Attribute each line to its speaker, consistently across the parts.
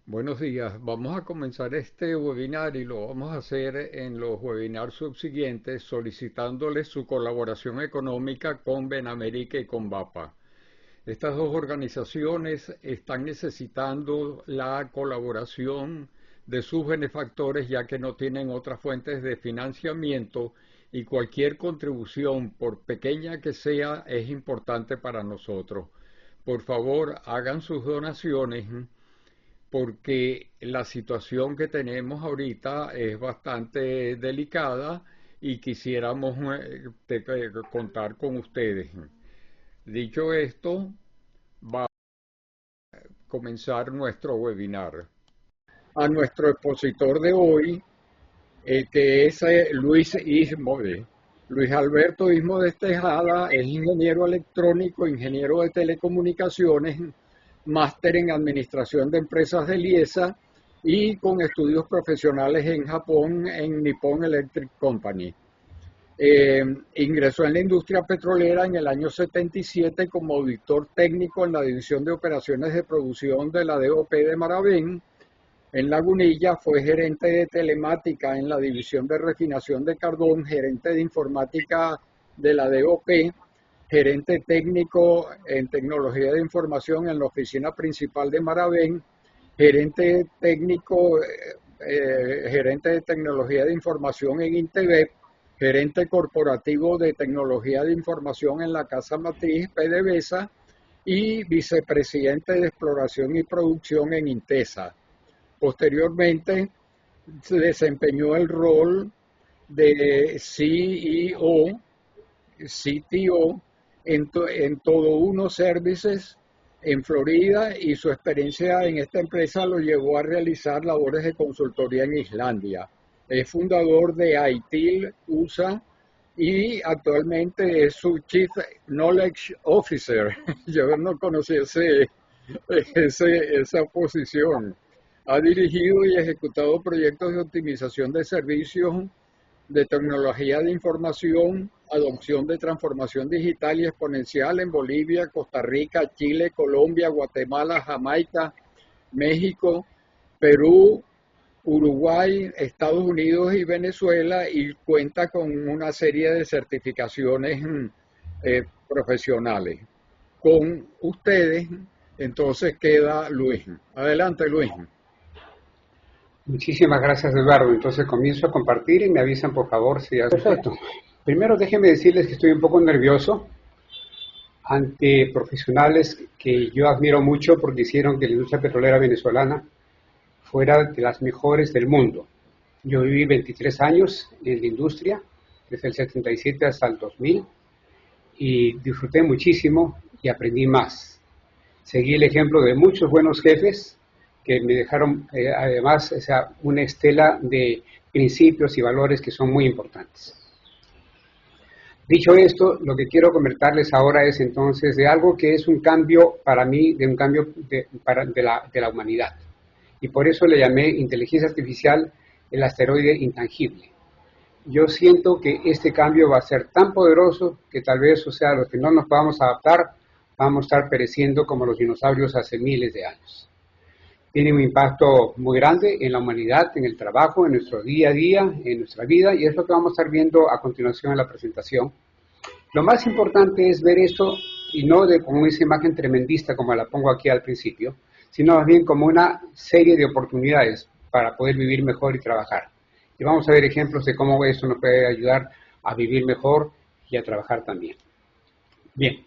Speaker 1: Buenos días. Vamos a comenzar este webinar y lo vamos a hacer en los webinars subsiguientes solicitándoles su colaboración económica con Benamérica y con BAPA. Estas dos organizaciones están necesitando la colaboración de sus benefactores ya que no tienen otras fuentes de financiamiento y cualquier contribución, por pequeña que sea, es importante para nosotros. Por favor, hagan sus donaciones porque la situación que tenemos ahorita es bastante delicada y quisiéramos contar con ustedes. Dicho esto, va a comenzar nuestro webinar. A nuestro expositor de hoy, que es Luis Ismode. Luis Alberto Ismode Tejada es ingeniero electrónico, ingeniero de telecomunicaciones, máster en Administración de Empresas de Liesa y con estudios profesionales en Japón en Nippon Electric Company. Ingresó en la industria petrolera en el año 77 como auditor técnico en la División de Operaciones de Producción de la DOP de Maravén. En Lagunilla fue gerente de telemática en la División de Refinación de Cardón, gerente de informática de la DOP, gerente técnico en tecnología de información en la oficina principal de Maravén, gerente técnico, gerente de tecnología de información en Intevep, gerente corporativo de tecnología de información en la casa matriz PDVSA y vicepresidente de exploración y producción en Intesa. Posteriormente se desempeñó el rol de CEO, CTO en Todo Uno Services en Florida, y su experiencia en esta empresa lo llevó a realizar labores de consultoría en Islandia. Es fundador de ITIL USA y actualmente es su Chief Knowledge Officer. Yo no conocí esa posición. Ha dirigido y ejecutado proyectos de optimización de servicios de tecnología de información, adopción de transformación digital y exponencial en Bolivia, Costa Rica, Chile, Colombia, Guatemala, Jamaica, México, Perú, Uruguay, Estados Unidos y Venezuela, y cuenta con una serie de certificaciones profesionales. Con ustedes, entonces queda Luis. Adelante, Luis.
Speaker 2: Muchísimas gracias, Eduardo. Entonces comienzo a compartir y me avisan, por favor, si es perfecto. Primero, déjenme decirles que estoy un poco nervioso ante profesionales que yo admiro mucho porque hicieron que la industria petrolera venezolana fuera de las mejores del mundo. Yo viví 23 años en la industria, desde el 77 hasta el 2000, y disfruté muchísimo y aprendí más. Seguí el ejemplo de muchos buenos jefes que me dejaron además una estela de principios y valores que son muy importantes. Dicho esto, lo que quiero comentarles ahora es entonces de algo que es un cambio para mí, de un cambio de la humanidad. Y por eso le llamé inteligencia artificial el asteroide intangible. Yo siento que este cambio va a ser tan poderoso que tal vez, los que no nos podamos adaptar, vamos a estar pereciendo como los dinosaurios hace miles de años. Tiene un impacto muy grande en la humanidad, en el trabajo, en nuestro día a día, en nuestra vida, y es lo que vamos a estar viendo a continuación en la presentación. Lo más importante es ver esto, y no como esa imagen tremendista como la pongo aquí al principio, sino más bien como una serie de oportunidades para poder vivir mejor y trabajar. Y vamos a ver ejemplos de cómo esto nos puede ayudar a vivir mejor y a trabajar también. Bien,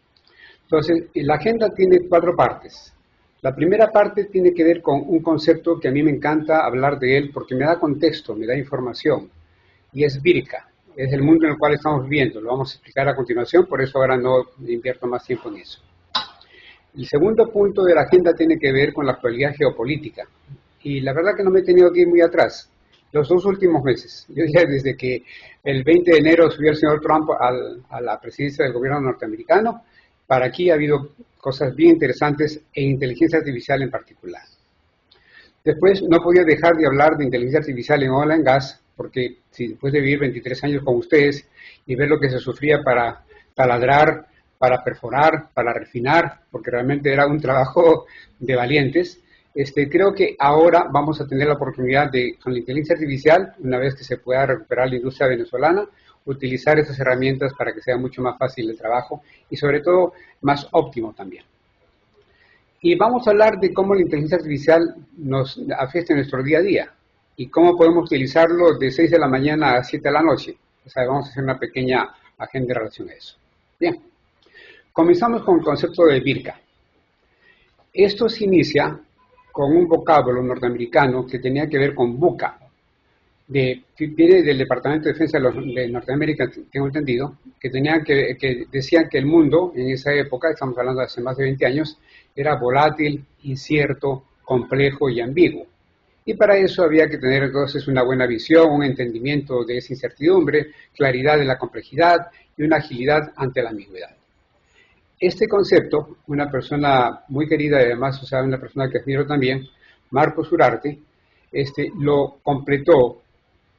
Speaker 2: entonces la agenda tiene 4 partes. La primera parte tiene que ver con un concepto que a mí me encanta hablar de él porque me da contexto, me da información, y es vírica, es el mundo en el cual estamos viviendo. Lo vamos a explicar a continuación, por eso ahora no invierto más tiempo en eso. El segundo punto de la agenda tiene que ver con la actualidad geopolítica, y la verdad que no me he tenido que ir muy atrás. Los 2 últimos meses, yo diría desde que el 20 de enero subió el señor Trump a la presidencia del gobierno norteamericano, para aquí ha habido cosas bien interesantes en inteligencia artificial en particular. Después no podía dejar de hablar de inteligencia artificial en oil and gas, porque si después de vivir 23 años con ustedes y ver lo que se sufría para taladrar, para perforar, para refinar, porque realmente era un trabajo de valientes, Creo que ahora vamos a tener la oportunidad de, con la inteligencia artificial, una vez que se pueda recuperar la industria venezolana, utilizar esas herramientas para que sea mucho más fácil el trabajo y sobre todo más óptimo también. Y vamos a hablar de cómo la inteligencia artificial nos afecta en nuestro día a día y cómo podemos utilizarlo de 6 de la mañana a 7 de la noche. O sea, vamos a hacer una pequeña agenda en relación a eso. Bien, comenzamos con el concepto de VIRCA. Esto se inicia con un vocablo norteamericano que tenía que ver con VUCA. Viene del Departamento de Defensa de Norteamérica, tengo entendido, que decían que el mundo en esa época, estamos hablando de hace más de 20 años, era volátil, incierto, complejo y ambiguo. Y para eso había que tener entonces una buena visión, un entendimiento de esa incertidumbre, claridad de la complejidad y una agilidad ante la ambigüedad. Este concepto, una persona muy querida y además, o sea, una persona que admiro también, Marcos Urarte, lo completó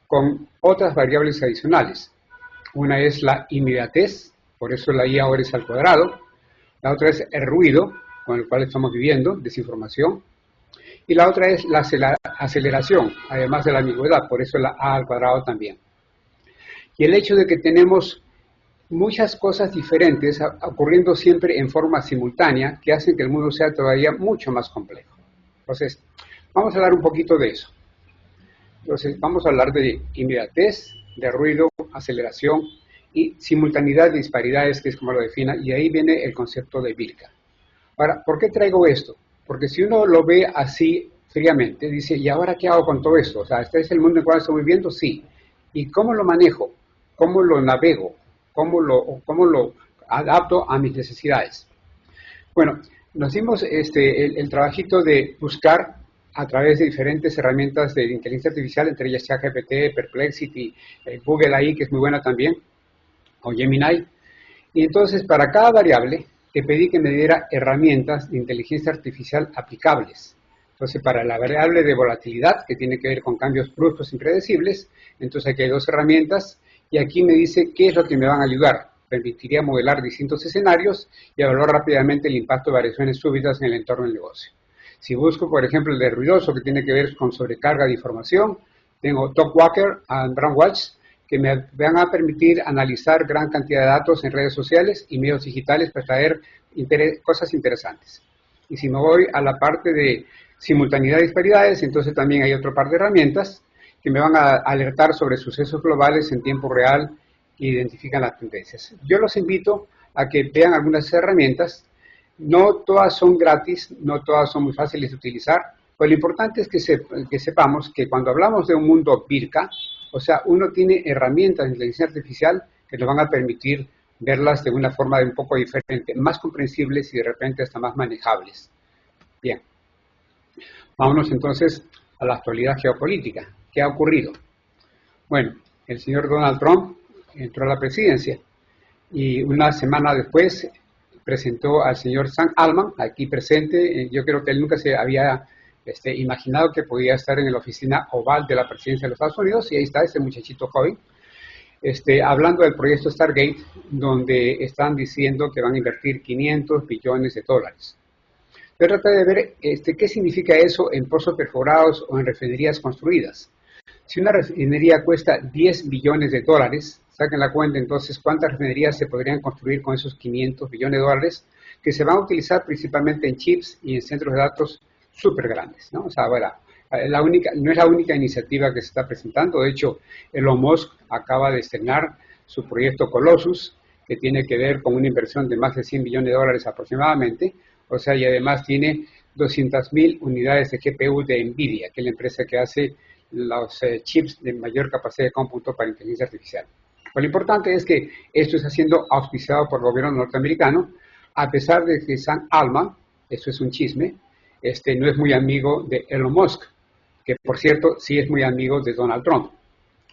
Speaker 2: con otras variables adicionales. Una es la inmediatez, por eso la I ahora es al cuadrado. La otra es el ruido, con el cual estamos viviendo, desinformación. Y la otra es la aceleración, además de la ambigüedad, por eso la A al cuadrado también. Y el hecho de que tenemos muchas cosas diferentes ocurriendo siempre en forma simultánea que hacen que el mundo sea todavía mucho más complejo. Entonces, vamos a hablar un poquito de eso. Entonces, vamos a hablar de inmediatez, de ruido, aceleración y simultaneidad de disparidades, que es como lo defina, y ahí viene el concepto de VIRCA. Ahora, ¿por qué traigo esto? Porque si uno lo ve así fríamente, dice, ¿y ahora qué hago con todo esto? O sea, ¿este es el mundo en el cual estoy viviendo? Sí. ¿Y cómo lo manejo? ¿Cómo lo navego? ¿Cómo lo adapto a mis necesidades? Bueno, nos dimos el trabajito de buscar a través de diferentes herramientas de inteligencia artificial, entre ellas ChatGPT, Perplexity, Google AI, que es muy buena también, o Gemini. Y entonces, para cada variable, te pedí que me diera herramientas de inteligencia artificial aplicables. Entonces, para la variable de volatilidad, que tiene que ver con cambios bruscos impredecibles, entonces aquí hay dos herramientas, y aquí me dice qué es lo que me van a ayudar. Permitiría modelar distintos escenarios y evaluar rápidamente el impacto de variaciones súbitas en el entorno del negocio. Si busco, por ejemplo, el de ruidoso, que tiene que ver con sobrecarga de información, tengo Talkwalker y Brandwatch, que me van a permitir analizar gran cantidad de datos en redes sociales y medios digitales para traer cosas interesantes. Y si me voy a la parte de simultaneidad y disparidades, entonces también hay otro par de herramientas que me van a alertar sobre sucesos globales en tiempo real e identifican las tendencias. Yo los invito a que vean algunas herramientas. No todas son gratis, no todas son muy fáciles de utilizar, pero lo importante es que sepamos que cuando hablamos de un mundo VIRCA, o sea, uno tiene herramientas de inteligencia artificial que nos van a permitir verlas de una forma un poco diferente, más comprensibles y de repente hasta más manejables. Bien, vámonos entonces a la actualidad geopolítica. ¿Qué ha ocurrido? Bueno, el señor Donald Trump entró a la presidencia y una semana después presentó al señor Sam Altman, aquí presente. Yo creo que él nunca se había imaginado que podía estar en la oficina oval de la presidencia de los Estados Unidos, y ahí está ese muchachito joven, hablando del proyecto Stargate, donde están diciendo que van a invertir 500 billones de dólares. Yo traté de ver qué significa eso en pozos perforados o en refinerías construidas. Si una refinería cuesta 10 billones de dólares, saquen la cuenta entonces cuántas refinerías se podrían construir con esos 500 billones de dólares, que se van a utilizar principalmente en chips y en centros de datos súper grandes, ¿no? O sea, bueno, no es la única iniciativa que se está presentando. De hecho, Elon Musk acaba de estrenar su proyecto Colossus, que tiene que ver con una inversión de más de 100 billones de dólares aproximadamente. O sea, y además tiene 200.000 unidades de GPU de NVIDIA, que es la empresa que hace los chips de mayor capacidad de cómputo para inteligencia artificial. Pero lo importante es que esto está siendo auspiciado por el gobierno norteamericano, a pesar de que Sam Altman, eso es un chisme, no es muy amigo de Elon Musk, que por cierto sí es muy amigo de Donald Trump.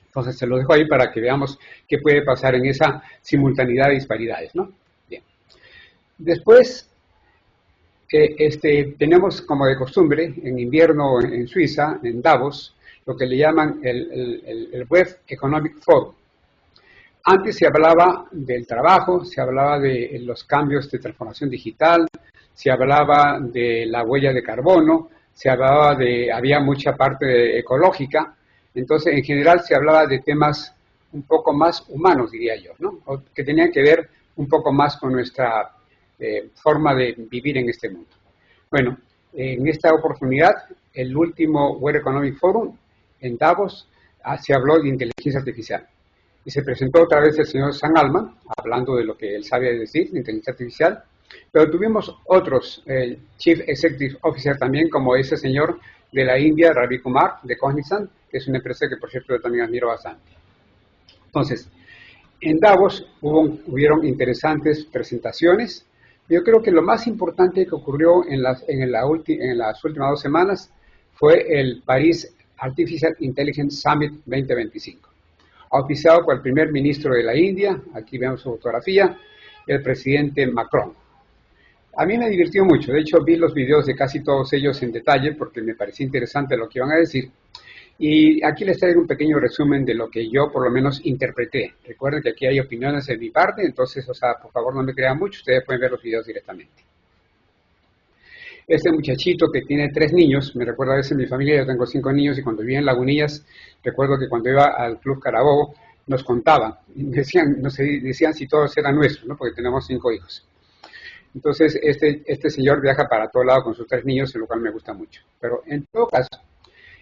Speaker 2: Entonces se lo dejo ahí para que veamos qué puede pasar en esa simultaneidad de disparidades, ¿no? Bien. Después, tenemos como de costumbre, en invierno en Suiza, en Davos, lo que le llaman el Web Economic Forum. Antes se hablaba del trabajo, se hablaba de los cambios de transformación digital, se hablaba de la huella de carbono, se hablaba había mucha parte ecológica, entonces en general se hablaba de temas un poco más humanos, diría yo, ¿no? O que tenían que ver un poco más con nuestra forma de vivir en este mundo. Bueno, en esta oportunidad, el último World Economic Forum en Davos, se habló de inteligencia artificial. Y se presentó otra vez el señor Sam Altman, hablando de lo que él sabe decir, de inteligencia artificial, pero tuvimos otros Chief Executive Officer también, como ese señor de la India, Ravi Kumar, de Cognizant, que es una empresa que, por cierto, yo también admiro bastante. Entonces, en Davos hubieron interesantes presentaciones. Yo creo que lo más importante que ocurrió en las últimas 2 semanas fue el Paris Artificial Intelligence Summit 2025, auspiciado por el primer ministro de la India, aquí vemos su fotografía, y el presidente Macron. A mí me divirtió mucho, de hecho vi los videos de casi todos ellos en detalle porque me parecía interesante lo que iban a decir. Y aquí les traigo un pequeño resumen de lo que yo por lo menos interpreté. Recuerden que aquí hay opiniones de mi parte, entonces, por favor no me crean mucho, ustedes pueden ver los videos directamente. Este muchachito que tiene 3 niños, me recuerda a veces mi familia, yo tengo 5 niños y cuando vivía en Lagunillas, recuerdo que cuando iba al Club Carabobo nos contaban, decían si todos eran nuestros, ¿no? Porque tenemos 5 hijos. Entonces este señor viaja para todo lado con sus 3 niños, lo cual me gusta mucho. Pero en todo caso,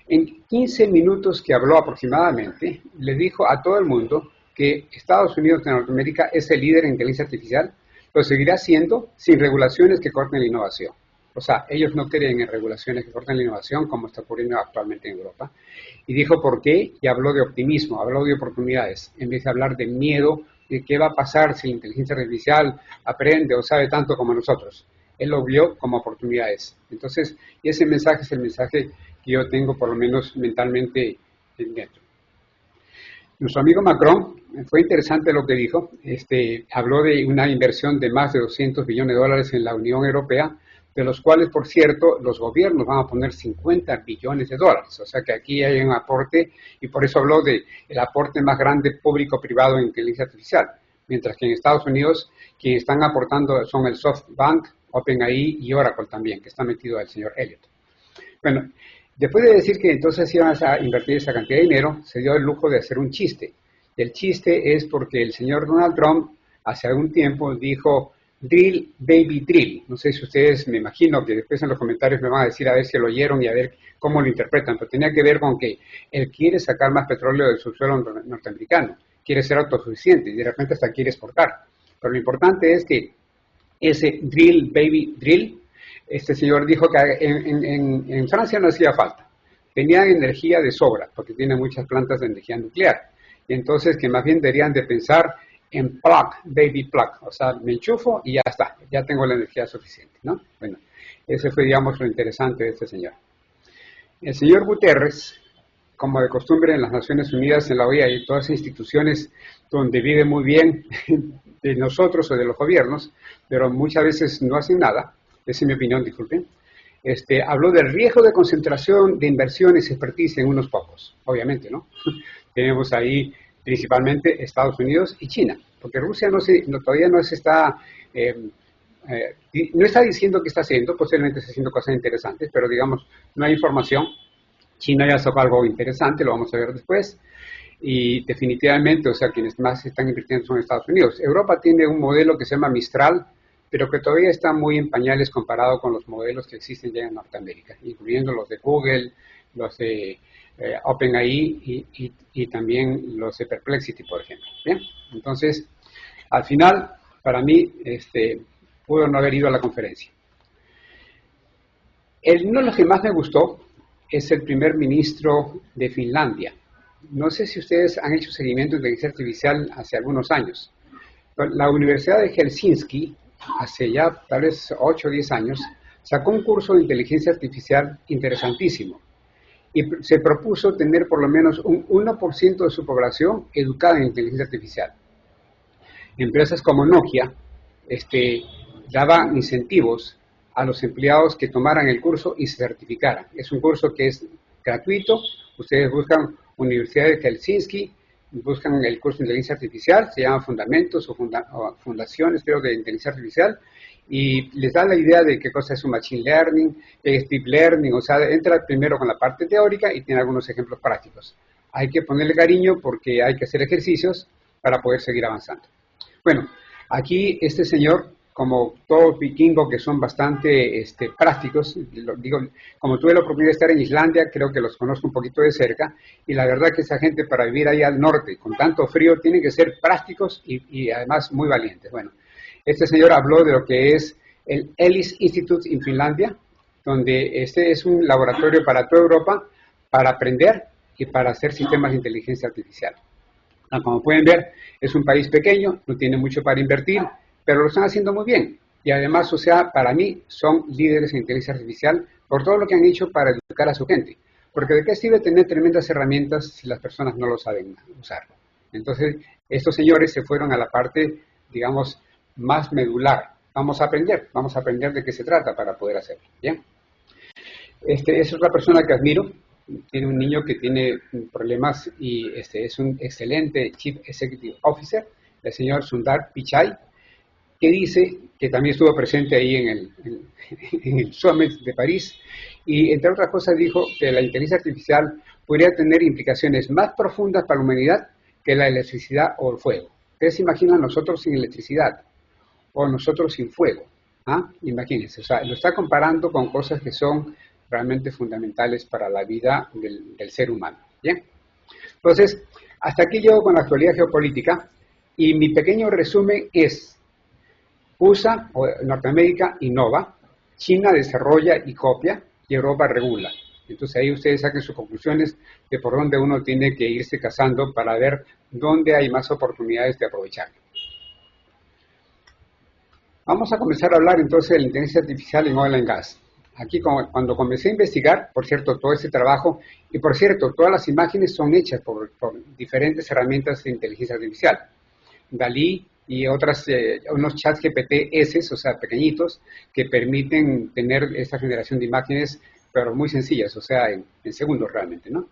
Speaker 2: en 15 minutos que habló aproximadamente, le dijo a todo el mundo que Estados Unidos de Norteamérica es el líder en inteligencia artificial, lo seguirá siendo sin regulaciones que corten la innovación. O sea, ellos no creen en regulaciones que corten la innovación como está ocurriendo actualmente en Europa. Y dijo por qué, y habló de optimismo, habló de oportunidades, en vez de hablar de miedo, de qué va a pasar si la inteligencia artificial aprende o sabe tanto como nosotros. Él lo vio como oportunidades. Entonces, y ese mensaje es el mensaje que yo tengo por lo menos mentalmente dentro. Nuestro amigo Macron, fue interesante lo que dijo, habló de una inversión de más de 200 billones de dólares en la Unión Europea, de los cuales, por cierto, los gobiernos van a poner 50 billones de dólares. O sea que aquí hay un aporte, y por eso habló del aporte más grande público-privado en inteligencia artificial. Mientras que en Estados Unidos, quienes están aportando son el SoftBank, OpenAI y Oracle también, que está metido el señor Elliott. Bueno, después de decir que entonces iban a invertir esa cantidad de dinero, se dio el lujo de hacer un chiste. El chiste es porque el señor Donald Trump hace algún tiempo dijo drill, baby, drill. No sé si ustedes, me imagino que después en los comentarios me van a decir a ver si lo oyeron y a ver cómo lo interpretan, pero tenía que ver con que él quiere sacar más petróleo del subsuelo norteamericano, quiere ser autosuficiente y de repente hasta quiere exportar. Pero lo importante es que ese drill, baby, drill, este señor dijo que en Francia no hacía falta. Tenían energía de sobra, porque tienen muchas plantas de energía nuclear. Y entonces que más bien deberían de pensar en plug, baby plug. O sea, me enchufo y ya está, ya tengo la energía suficiente, ¿no? Bueno, ese fue, digamos, lo interesante de este señor. El señor Guterres, como de costumbre en las Naciones Unidas, en la OEA y todas las instituciones donde vive muy bien de nosotros o de los gobiernos, pero muchas veces no hacen nada, esa es mi opinión, disculpen, habló del riesgo de concentración de inversiones y expertise en unos pocos, obviamente, ¿no? Tenemos ahí principalmente Estados Unidos y China, porque Rusia todavía no se está, no está diciendo que está haciendo, posiblemente está haciendo cosas interesantes, pero digamos, no hay información. China ya sacó algo interesante, lo vamos a ver después, y definitivamente, o sea, quienes más están invirtiendo son Estados Unidos. Europa tiene un modelo que se llama Mistral, pero que todavía está muy en pañales comparado con los modelos que existen ya en Norteamérica, incluyendo los de Google, los de OpenAI y también los de Perplexity, por ejemplo. Bien, entonces, al final, para mí, pudo no haber ido a la conferencia. Uno de los que más me gustó es el primer ministro de Finlandia. No sé si ustedes han hecho seguimiento de inteligencia artificial hace algunos años. La Universidad de Helsinki, hace ya tal vez 8 o 10 años, sacó un curso de inteligencia artificial interesantísimo y se propuso tener por lo menos un 1% de su población educada en inteligencia artificial. Empresas como Nokia daban incentivos a los empleados que tomaran el curso y se certificaran. Es un curso que es gratuito, ustedes buscan Universidad de Helsinki buscan el curso de inteligencia artificial, se llama Fundamentos o Fundaciones, creo, de Inteligencia Artificial, y les da la idea de qué cosa es un Machine Learning, qué es Deep Learning, o sea, entra primero con la parte teórica y tiene algunos ejemplos prácticos. Hay que ponerle cariño porque hay que hacer ejercicios para poder seguir avanzando. Bueno, aquí este señor, como todos vikingos que son bastante prácticos, digo, como tuve la oportunidad de estar en Islandia, creo que los conozco un poquito de cerca, y la verdad que esa gente para vivir ahí al norte, con tanto frío, tienen que ser prácticos y además muy valientes. Bueno, este señor habló de lo que es el Ellis Institute en Finlandia, donde este es un laboratorio para toda Europa para aprender y para hacer sistemas de inteligencia artificial. Como pueden ver, es un país pequeño, no tiene mucho para invertir, pero lo están haciendo muy bien. Y además, o sea, para mí son líderes en inteligencia artificial por todo lo que han hecho para educar a su gente. Porque ¿de qué sirve tener tremendas herramientas si las personas no lo saben usarlo? Entonces, estos señores se fueron a la parte, digamos, más medular. Vamos a aprender de qué se trata para poder hacerlo. ¿Bien? Es otra persona que admiro. Tiene un niño que tiene problemas y es un excelente Chief Executive Officer, el señor Sundar Pichai, que dice que también estuvo presente ahí en el Summit de París y entre otras cosas dijo que la inteligencia artificial podría tener implicaciones más profundas para la humanidad que la electricidad o el fuego. ¿Ustedes se imaginan nosotros sin electricidad o nosotros sin fuego? ¿Ah? Imagínense, o sea, lo está comparando con cosas que son realmente fundamentales para la vida del ser humano. ¿Bien? Entonces, hasta aquí llego con la actualidad geopolítica y mi pequeño resumen es: USA o Norteamérica innova, China desarrolla y copia y Europa regula. Entonces ahí ustedes saquen sus conclusiones de por dónde uno tiene que irse cazando para ver dónde hay más oportunidades de aprovechar. Vamos a comenzar a hablar entonces de la inteligencia artificial en oil and gas. Aquí cuando comencé a investigar, por cierto, todo este trabajo, y por cierto, todas las imágenes son hechas por diferentes herramientas de inteligencia artificial. DALL-E y unos chats GPT-S, o sea, pequeñitos, que permiten tener esta generación de imágenes, pero muy sencillas, o sea, en segundos realmente, ¿no?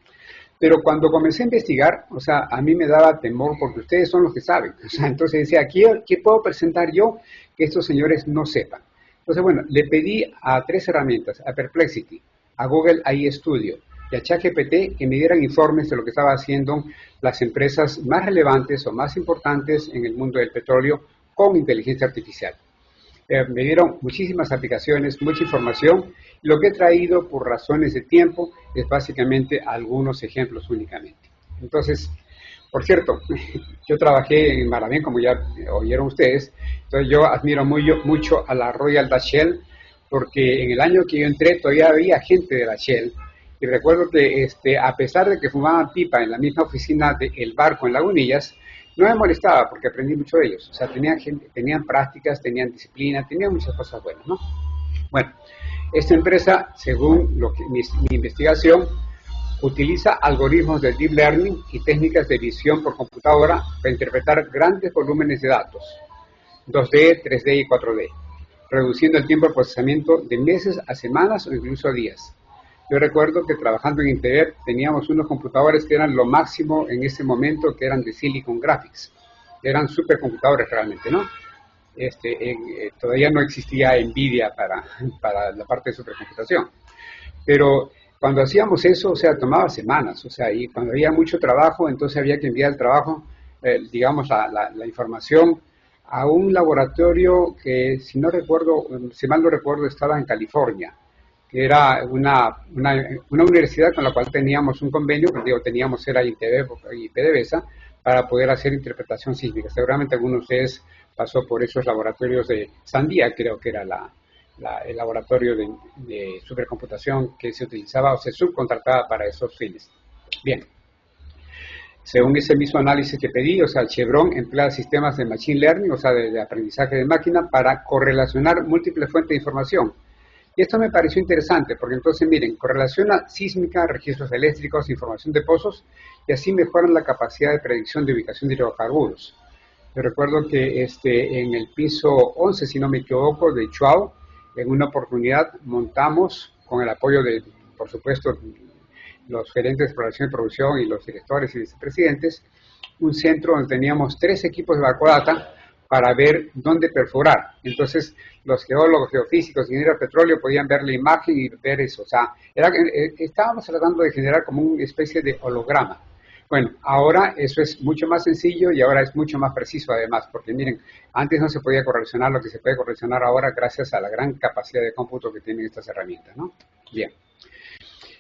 Speaker 2: Pero cuando comencé a investigar, o sea, a mí me daba temor porque ustedes son los que saben. O sea, entonces decía, ¿qué puedo presentar yo que estos señores no sepan? Entonces, bueno, le pedí a 3 herramientas, a Perplexity, a Google AI Studio y a ChatGPT que me dieran informes de lo que estaban haciendo las empresas más relevantes o más importantes en el mundo del petróleo con inteligencia artificial. Me dieron muchísimas aplicaciones, mucha información. Lo que he traído por razones de tiempo es básicamente algunos ejemplos únicamente. Entonces, por cierto, yo trabajé en Maravén, como ya oyeron ustedes. Entonces yo admiro mucho a la Royal Dutch Shell, porque en el año que yo entré todavía había gente de la Shell. Y recuerdo que a pesar de que fumaban pipa en la misma oficina del barco en Lagunillas, no me molestaba porque aprendí mucho de ellos. O sea, tenían prácticas, tenían disciplina, tenían muchas cosas buenas, ¿no? Bueno, esta empresa, según mi investigación, utiliza algoritmos de Deep Learning y técnicas de visión por computadora para interpretar grandes volúmenes de datos, 2D, 3D y 4D, reduciendo el tiempo de procesamiento de meses a semanas o incluso a días. Yo recuerdo que trabajando en Intever teníamos unos computadores que eran lo máximo en ese momento, que eran de Silicon Graphics. Eran supercomputadores realmente, ¿no? Todavía no existía NVIDIA para la parte de supercomputación. Pero cuando hacíamos eso, o sea, tomaba semanas, o sea, y cuando había mucho trabajo, entonces había que enviar el trabajo, digamos, la información a un laboratorio que, si mal no recuerdo, estaba en California, que era una universidad con la cual teníamos un convenio, teníamos era INTEVE y PDVSA, para poder hacer interpretación sísmica. Seguramente alguno de ustedes pasó por esos laboratorios de Sandia, creo que era el laboratorio de supercomputación que se utilizaba o se subcontrataba para esos fines. Bien. Según ese mismo análisis que pedí, o sea, Chevron emplea sistemas de Machine Learning, o sea, de aprendizaje de máquina, para correlacionar múltiples fuentes de información. Y esto me pareció interesante, porque entonces, miren, correlaciona sísmica, registros eléctricos, información de pozos, y así mejoran la capacidad de predicción de ubicación de hidrocarburos. Yo recuerdo que en el piso 11, si no me equivoco, de Chuao, en una oportunidad montamos, con el apoyo de, por supuesto, los gerentes de exploración y producción y los directores y vicepresidentes, un centro donde teníamos 3 equipos de Evacuadata para ver dónde perforar. Entonces, los geólogos, geofísicos, ingenieros de petróleo podían ver la imagen y ver eso. O sea, estábamos tratando de generar como una especie de holograma. Bueno, ahora eso es mucho más sencillo y ahora es mucho más preciso además, porque miren, antes no se podía correlacionar lo que se puede correlacionar ahora gracias a la gran capacidad de cómputo que tienen estas herramientas, ¿no? Bien.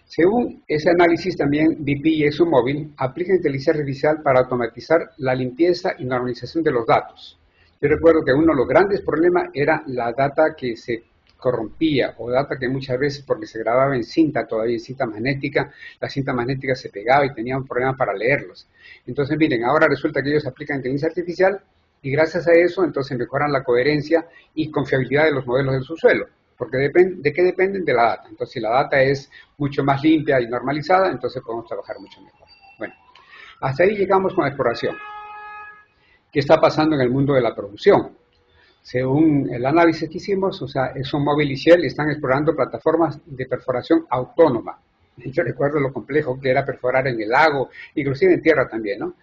Speaker 2: Según ese análisis también, BP y ExxonMobil aplica inteligencia artificial para automatizar la limpieza y normalización de los datos. Yo recuerdo que uno de los grandes problemas era la data que se corrompía o data que muchas veces porque se grababa en cinta, todavía en cinta magnética, la cinta magnética se pegaba y tenía un problema para leerlos. Entonces miren, ahora resulta que ellos aplican inteligencia artificial y gracias a eso entonces mejoran la coherencia y confiabilidad de los modelos del subsuelo. Porque ¿de qué dependen? De la data. Entonces, si la data es mucho más limpia y normalizada, entonces podemos trabajar mucho mejor. Bueno, hasta ahí llegamos con la exploración. ¿Qué está pasando en el mundo de la producción? Según el análisis que hicimos, o sea, ExxonMobil y Shell están explorando plataformas de perforación autónoma. Yo recuerdo lo complejo que era perforar en el lago, inclusive en tierra también, ¿no?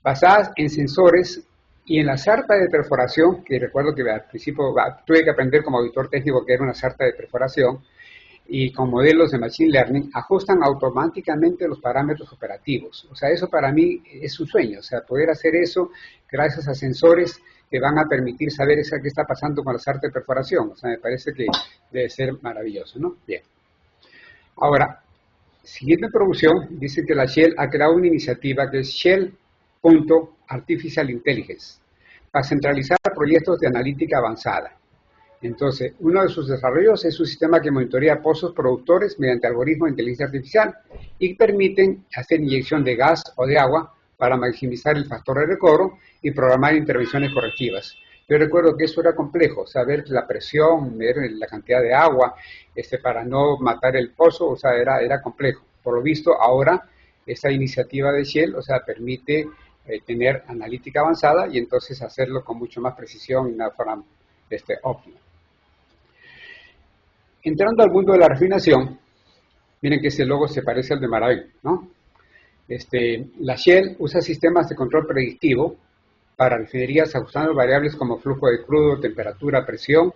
Speaker 2: Basadas en sensores y en la sarta de perforación, que recuerdo que al principio tuve que aprender como auditor técnico que era una sarta de perforación, y con modelos de Machine Learning, ajustan automáticamente los parámetros operativos. O sea, eso para mí es un sueño, o sea, poder hacer eso gracias a sensores que van a permitir saber qué está pasando con la sarta de perforación. O sea, me parece que debe ser maravilloso, ¿no? Bien. Ahora, siguiendo en producción, dice que la Shell ha creado una iniciativa que es Shell.Artificial Intelligence, para centralizar proyectos de analítica avanzada. Entonces, uno de sus desarrollos es un sistema que monitorea pozos productores mediante algoritmos de inteligencia artificial y permiten hacer inyección de gas o de agua para maximizar el factor de recobro y programar intervenciones correctivas. Yo recuerdo que eso era complejo, saber la presión, ver la cantidad de agua, para no matar el pozo, o sea, era complejo. Por lo visto, ahora esta iniciativa de Shell, o sea, permite tener analítica avanzada y entonces hacerlo con mucho más precisión y una forma óptima. Entrando al mundo de la refinación, miren que ese logo se parece al de Marabén, ¿no? La Shell usa sistemas de control predictivo para refinerías ajustando variables como flujo de crudo, temperatura, presión,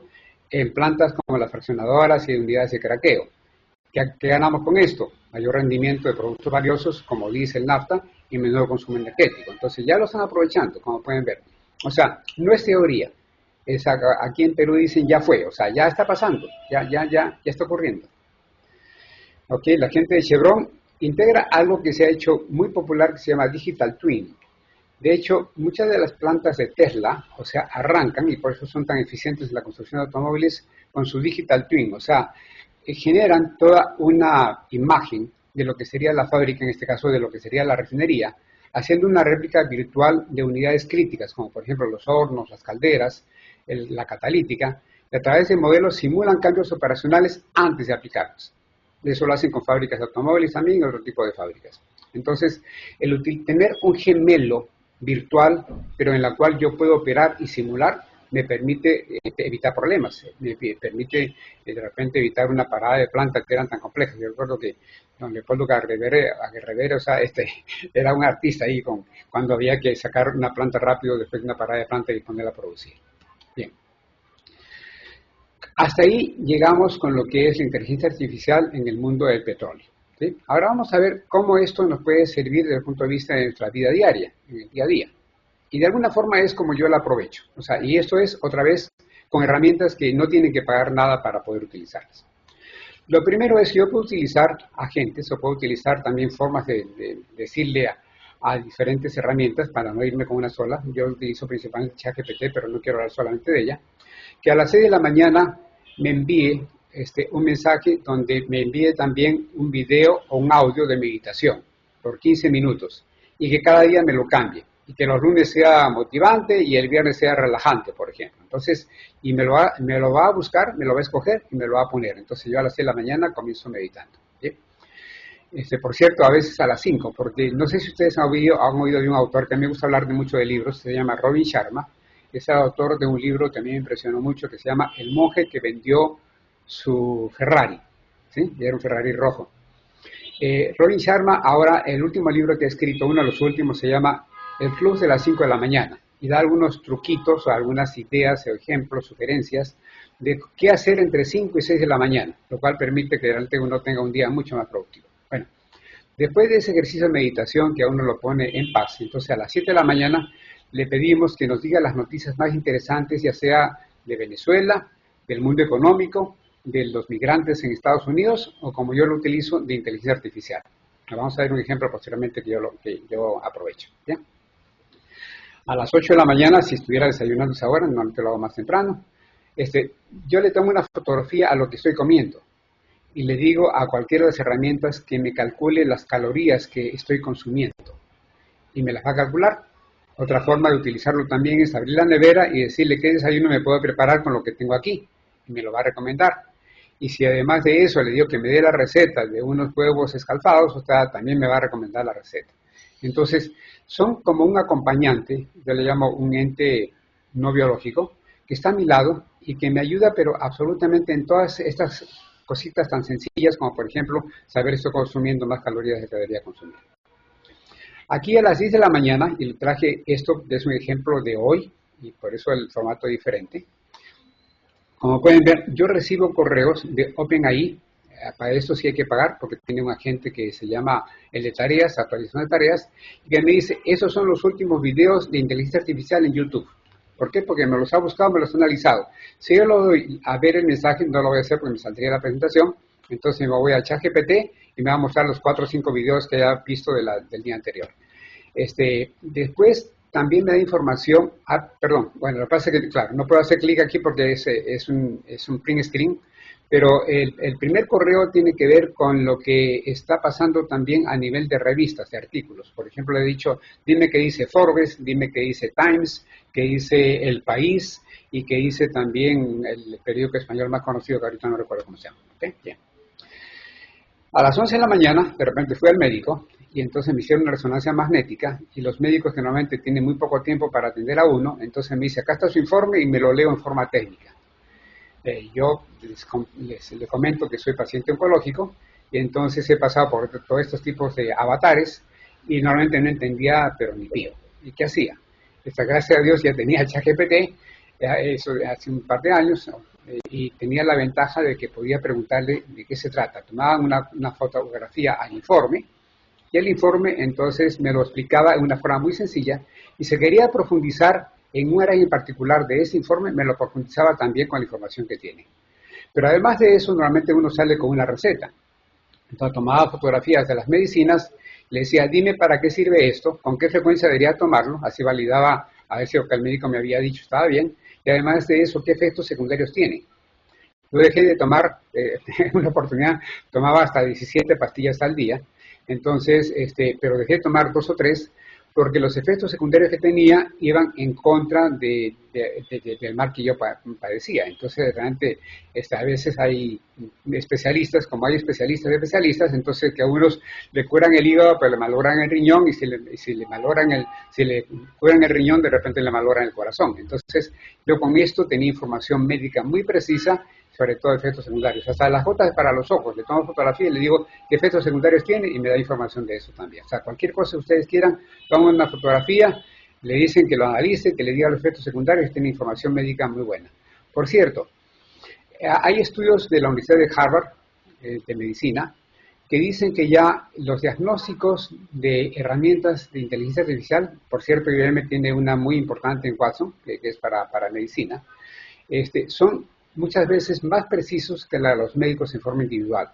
Speaker 2: en plantas como las fraccionadoras y unidades de craqueo. ¿Qué ganamos con esto? Mayor rendimiento de productos valiosos como diésel, nafta y menor consumo energético. Entonces ya lo están aprovechando, como pueden ver. O sea, no es teoría. Aquí en Perú dicen ya fue, o sea, ya está pasando, ya está ocurriendo. Ok, la gente de Chevron integra algo que se ha hecho muy popular que se llama Digital Twin. De hecho, muchas de las plantas de Tesla, o sea, arrancan y por eso son tan eficientes en la construcción de automóviles con su Digital Twin, o sea, generan toda una imagen de lo que sería la fábrica, en este caso de lo que sería la refinería, haciendo una réplica virtual de unidades críticas, como por ejemplo los hornos, las calderas, la catalítica, y a través de modelos simulan cambios operacionales antes de aplicarlos. Eso lo hacen con fábricas de automóviles también y otro tipo de fábricas. Entonces, tener un gemelo virtual, pero en la cual yo puedo operar y simular, me permite evitar problemas, me permite de repente evitar una parada de planta que eran tan complejas. Yo recuerdo que don Leopoldo Aguirre, o sea, era un artista ahí cuando había que sacar una planta rápido después de una parada de planta y ponerla a producir. Bien. Hasta ahí llegamos con lo que es la inteligencia artificial en el mundo del petróleo, ¿sí? Ahora vamos a ver cómo esto nos puede servir desde el punto de vista de nuestra vida diaria, en el día a día. Y de alguna forma es como yo la aprovecho. O sea, y esto es, otra vez, con herramientas que no tienen que pagar nada para poder utilizarlas. Lo primero es que yo puedo utilizar agentes o puedo utilizar también formas de decirle a diferentes herramientas para no irme con una sola. Yo utilizo principalmente ChatGPT, pero no quiero hablar solamente de ella. Que a las 6 de la mañana me envíe un mensaje donde me envíe también un video o un audio de meditación por 15 minutos y que cada día me lo cambie y que los lunes sea motivante y el viernes sea relajante, por ejemplo. Entonces, y me lo va a buscar, me lo va a escoger y me lo va a poner. Entonces yo a las 6 de la mañana comienzo meditando, ¿sí? Por cierto, a veces a las 5, porque no sé si ustedes han oído de un autor que a mí me gusta hablar mucho de libros, se llama Robin Sharma. Es el autor de un libro que a mí me impresionó mucho, que se llama El monje que vendió su Ferrari, ¿sí? Era un Ferrari rojo. Robin Sharma, ahora el último libro que ha escrito, uno de los últimos, se llama el flujo de las 5 de la mañana y da algunos truquitos o algunas ideas o ejemplos, sugerencias de qué hacer entre 5 y 6 de la mañana, lo cual permite que realmente uno tenga un día mucho más productivo. Bueno, después de ese ejercicio de meditación que a uno lo pone en paz, entonces a las 7 de la mañana le pedimos que nos diga las noticias más interesantes, ya sea de Venezuela, del mundo económico, de los migrantes en Estados Unidos, o como yo lo utilizo, de inteligencia artificial. Vamos a ver un ejemplo posteriormente que yo aprovecho. ¿Ya? A las 8 de la mañana, si estuviera desayunando esa hora, normalmente lo hago más temprano, yo le tomo una fotografía a lo que estoy comiendo y le digo a cualquiera de las herramientas que me calcule las calorías que estoy consumiendo y me las va a calcular. Otra forma de utilizarlo también es abrir la nevera y decirle qué desayuno me puedo preparar con lo que tengo aquí y me lo va a recomendar. Y si además de eso le digo que me dé la receta de unos huevos escalfados, usted también me va a recomendar la receta. Entonces, son como un acompañante, yo le llamo un ente no biológico, que está a mi lado y que me ayuda, pero absolutamente en todas estas cositas tan sencillas como, por ejemplo, saber si estoy consumiendo más calorías de lo que debería consumir. Aquí a las 10 de la mañana, y le traje esto, es un ejemplo de hoy, y por eso el formato es diferente. Como pueden ver, yo recibo correos de OpenAI, para esto sí hay que pagar, porque tiene un agente que se llama el de tareas, actualización de tareas, y que me dice, esos son los últimos videos de inteligencia artificial en YouTube. ¿Por qué? Porque me los ha buscado, me los ha analizado. Si yo lo doy a ver el mensaje, no lo voy a hacer porque me saldría la presentación, entonces me voy a ChatGPT y me va a mostrar los 4 o 5 videos que haya visto del día anterior. Después también me da información, bueno, lo que pasa es que, claro, no puedo hacer clic aquí porque es un print screen, pero el primer correo tiene que ver con lo que está pasando también a nivel de revistas, de artículos. Por ejemplo, le he dicho, dime qué dice Forbes, dime qué dice Times, qué dice El País y qué dice también el periódico español más conocido, que ahorita no recuerdo cómo se llama. ¿Okay? Bien. A las 11 de la mañana, de repente fui al médico y entonces me hicieron una resonancia magnética y los médicos que normalmente tienen muy poco tiempo para atender a uno, entonces me dice, acá está su informe y me lo leo en forma técnica. Yo le comento que soy paciente oncológico y entonces he pasado por todos estos tipos de avatares y normalmente no entendía, pero ni pío. ¿Y qué hacía? Gracias a Dios ya tenía el ChatGPT, eso hace un par de años, y tenía la ventaja de que podía preguntarle de qué se trata. Tomaban una fotografía al informe y el informe entonces me lo explicaba en una forma muy sencilla y si quería profundizar en un área en particular de ese informe, me lo profundizaba también con la información que tiene. Pero además de eso, normalmente uno sale con una receta. Entonces tomaba fotografías de las medicinas, le decía, dime para qué sirve esto, con qué frecuencia debería tomarlo, así validaba a ver si lo que el médico me había dicho estaba bien, y además de eso, qué efectos secundarios tiene. Yo dejé de tomar, una oportunidad, tomaba hasta 17 pastillas al día, entonces, pero dejé de tomar 2 o 3, porque los efectos secundarios que tenía iban en contra del mal que yo padecía. Entonces, realmente, a veces hay especialistas, como hay especialistas de especialistas, entonces que a unos le curan el hígado, pero le malogran el riñón, y si le curan el riñón, de repente le malogran el corazón. Entonces, yo con esto tenía información médica muy precisa, sobre todo efectos secundarios. Hasta las gotas para los ojos, le tomo fotografía y le digo qué efectos secundarios tiene y me da información de eso también. O sea, cualquier cosa que ustedes quieran, toman una fotografía, le dicen que lo analice, que le diga los efectos secundarios y tiene información médica muy buena. Por cierto, hay estudios de la Universidad de Harvard, de medicina, que dicen que ya los diagnósticos de herramientas de inteligencia artificial, por cierto, IBM tiene una muy importante en Watson, que es para medicina, son muchas veces más precisos que la de los médicos en forma individual.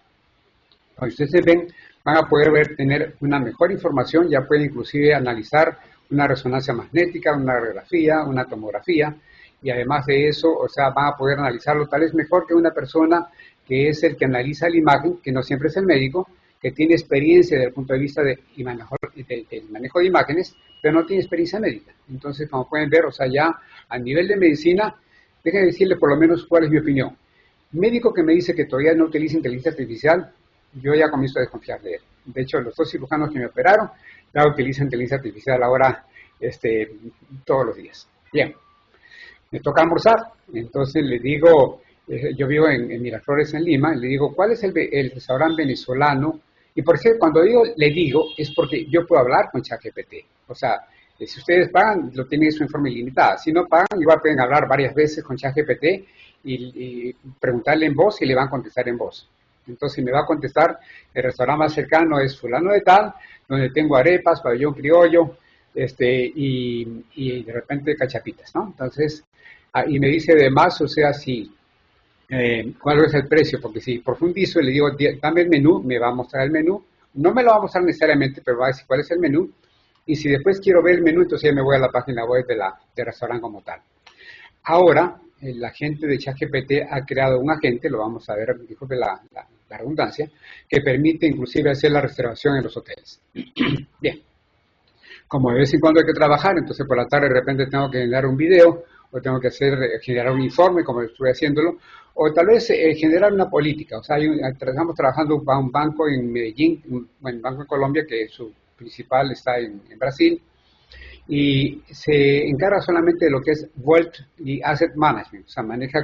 Speaker 2: Cuando ustedes ven, van a poder tener una mejor información, ya pueden inclusive analizar una resonancia magnética, una radiografía, una tomografía, y además de eso, o sea, van a poder analizarlo tal vez mejor que una persona que es el que analiza la imagen, que no siempre es el médico, que tiene experiencia desde el punto de vista del manejo de imágenes, pero no tiene experiencia médica. Entonces, como pueden ver, o sea, ya a nivel de medicina, déjenme decirle por lo menos cuál es mi opinión. Médico que me dice que todavía no utiliza inteligencia artificial, yo ya comienzo a desconfiar de él. De hecho, los 2 cirujanos que me operaron ya utilizan inteligencia artificial ahora todos los días. Bien, me toca almorzar, entonces le digo, yo vivo en Miraflores, en Lima, le digo, ¿cuál es el restaurante venezolano? Y por cierto, cuando le digo, es porque yo puedo hablar con ChatGPT. O sea, Si ustedes pagan, lo tienen en su forma ilimitada. Si no pagan, igual pueden hablar varias veces con ChatGPT y preguntarle en voz y le van a contestar en voz. Entonces me va a contestar, el restaurante más cercano es fulano de tal, donde tengo arepas, pabellón criollo, y de repente cachapitas, ¿no? Entonces, y me dice además, o sea, si cuál es el precio, porque si profundizo y le digo, dame el menú, me va a mostrar el menú, no me lo va a mostrar necesariamente, pero va a decir cuál es el menú, y si después quiero ver el menú, entonces ya me voy a la página web del restaurante como tal. Ahora, la gente de ChatGPT ha creado un agente, lo vamos a ver, disculpe la redundancia, que permite inclusive hacer la reservación en los hoteles. Bien, como de vez en cuando hay que trabajar, entonces por la tarde de repente tengo que generar un video, o tengo que generar un informe, como estuve haciéndolo, o tal vez generar una política. O sea, estamos trabajando para un banco en Medellín, un banco en Colombia, que su principal está en Brasil, y se encarga solamente de lo que es Wealth y Asset Management, o sea, maneja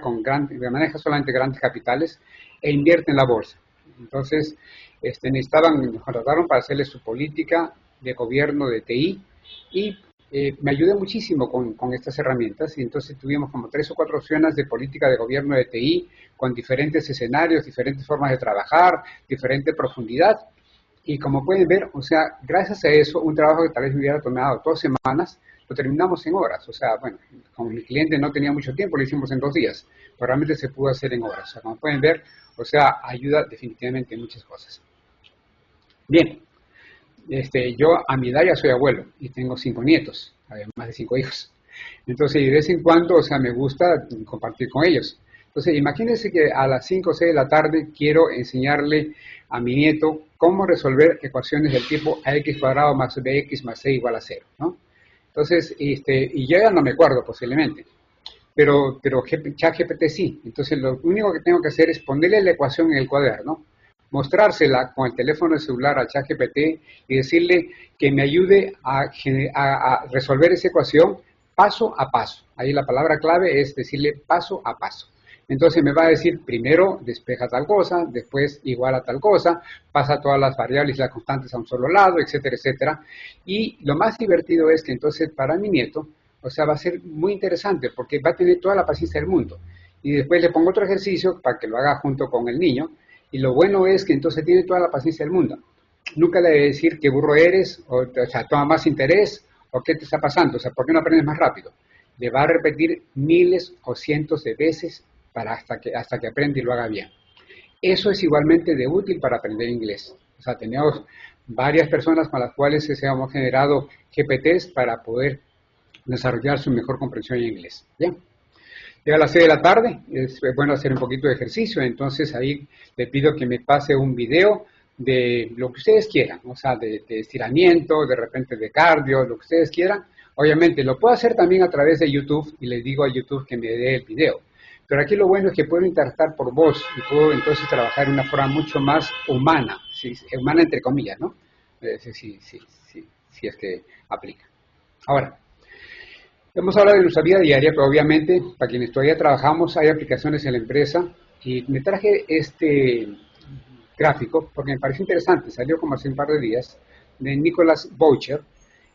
Speaker 2: solamente grandes capitales e invierte en la bolsa. Entonces, nos contrataron para hacerle su política de gobierno de TI y me ayudé muchísimo con estas herramientas, y entonces tuvimos como 3 o 4 opciones de política de gobierno de TI con diferentes escenarios, diferentes formas de trabajar, diferente profundidad. Y como pueden ver, o sea, gracias a eso, un trabajo que tal vez me hubiera tomado 2 semanas, lo terminamos en horas. O sea, bueno, como mi cliente no tenía mucho tiempo, lo hicimos en 2 días, pero realmente se pudo hacer en horas. O sea, como pueden ver, o sea, ayuda definitivamente en muchas cosas. Bien, yo a mi edad ya soy abuelo y tengo 5 nietos, además de 5 hijos. Entonces, de vez en cuando, o sea, me gusta compartir con ellos. Entonces, imagínense que a las 5 o 6 de la tarde quiero enseñarle a mi nieto cómo resolver ecuaciones del tipo ax cuadrado más bx más c igual a 0, ¿no? Entonces, y yo ya no me acuerdo posiblemente, pero ChatGPT sí. Entonces, lo único que tengo que hacer es ponerle la ecuación en el cuaderno, mostrársela con el teléfono celular a ChatGPT y decirle que me ayude a resolver esa ecuación paso a paso. Ahí la palabra clave es decirle paso a paso. Entonces me va a decir, primero despeja tal cosa, después igual a tal cosa, pasa todas las variables y las constantes a un solo lado, etcétera, etcétera. Y lo más divertido es que entonces para mi nieto, o sea, va a ser muy interesante porque va a tener toda la paciencia del mundo. Y después le pongo otro ejercicio para que lo haga junto con el niño. Y lo bueno es que entonces tiene toda la paciencia del mundo. Nunca le debe decir qué burro eres, o sea, toma más interés, o qué te está pasando, o sea, ¿por qué no aprendes más rápido? Le va a repetir miles o cientos de veces hasta que aprenda y lo haga bien. Eso es igualmente de útil para aprender inglés. O sea, tenemos varias personas con las cuales hemos generado GPTs para poder desarrollar su mejor comprensión en inglés. ¿Bien? Llega a las 6 de la tarde, es bueno hacer un poquito de ejercicio, entonces ahí le pido que me pase un video de lo que ustedes quieran, o sea, de estiramiento, de repente de cardio, lo que ustedes quieran. Obviamente lo puedo hacer también a través de YouTube y le digo a YouTube que me dé el video. Pero aquí lo bueno es que puedo interactuar por voz y puedo entonces trabajar de una forma mucho más humana, ¿sí? Humana entre comillas, ¿no? Sí, es que aplica. Ahora, hemos hablado de nuestra vida diaria, pero obviamente para quienes todavía trabajamos hay aplicaciones en la empresa y me traje este gráfico porque me parece interesante, salió como hace un par de días, de Nicholas Boucher,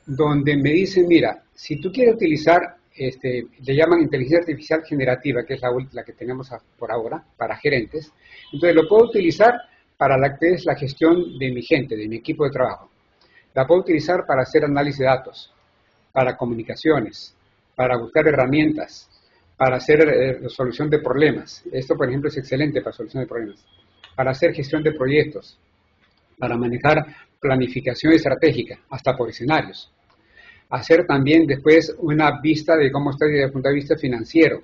Speaker 2: donde me dice, mira, si tú quieres utilizar, le llaman inteligencia artificial generativa, que es la que tenemos por ahora, para gerentes, entonces lo puedo utilizar para la que es la gestión de mi gente, de mi equipo de trabajo. La puedo utilizar para hacer análisis de datos, para comunicaciones, para buscar herramientas, para hacer resolución de problemas. Esto, por ejemplo, es excelente para solución de problemas. Para hacer gestión de proyectos, para manejar planificación estratégica, hasta por escenarios. Hacer también después una vista de cómo estoy desde el punto de vista financiero,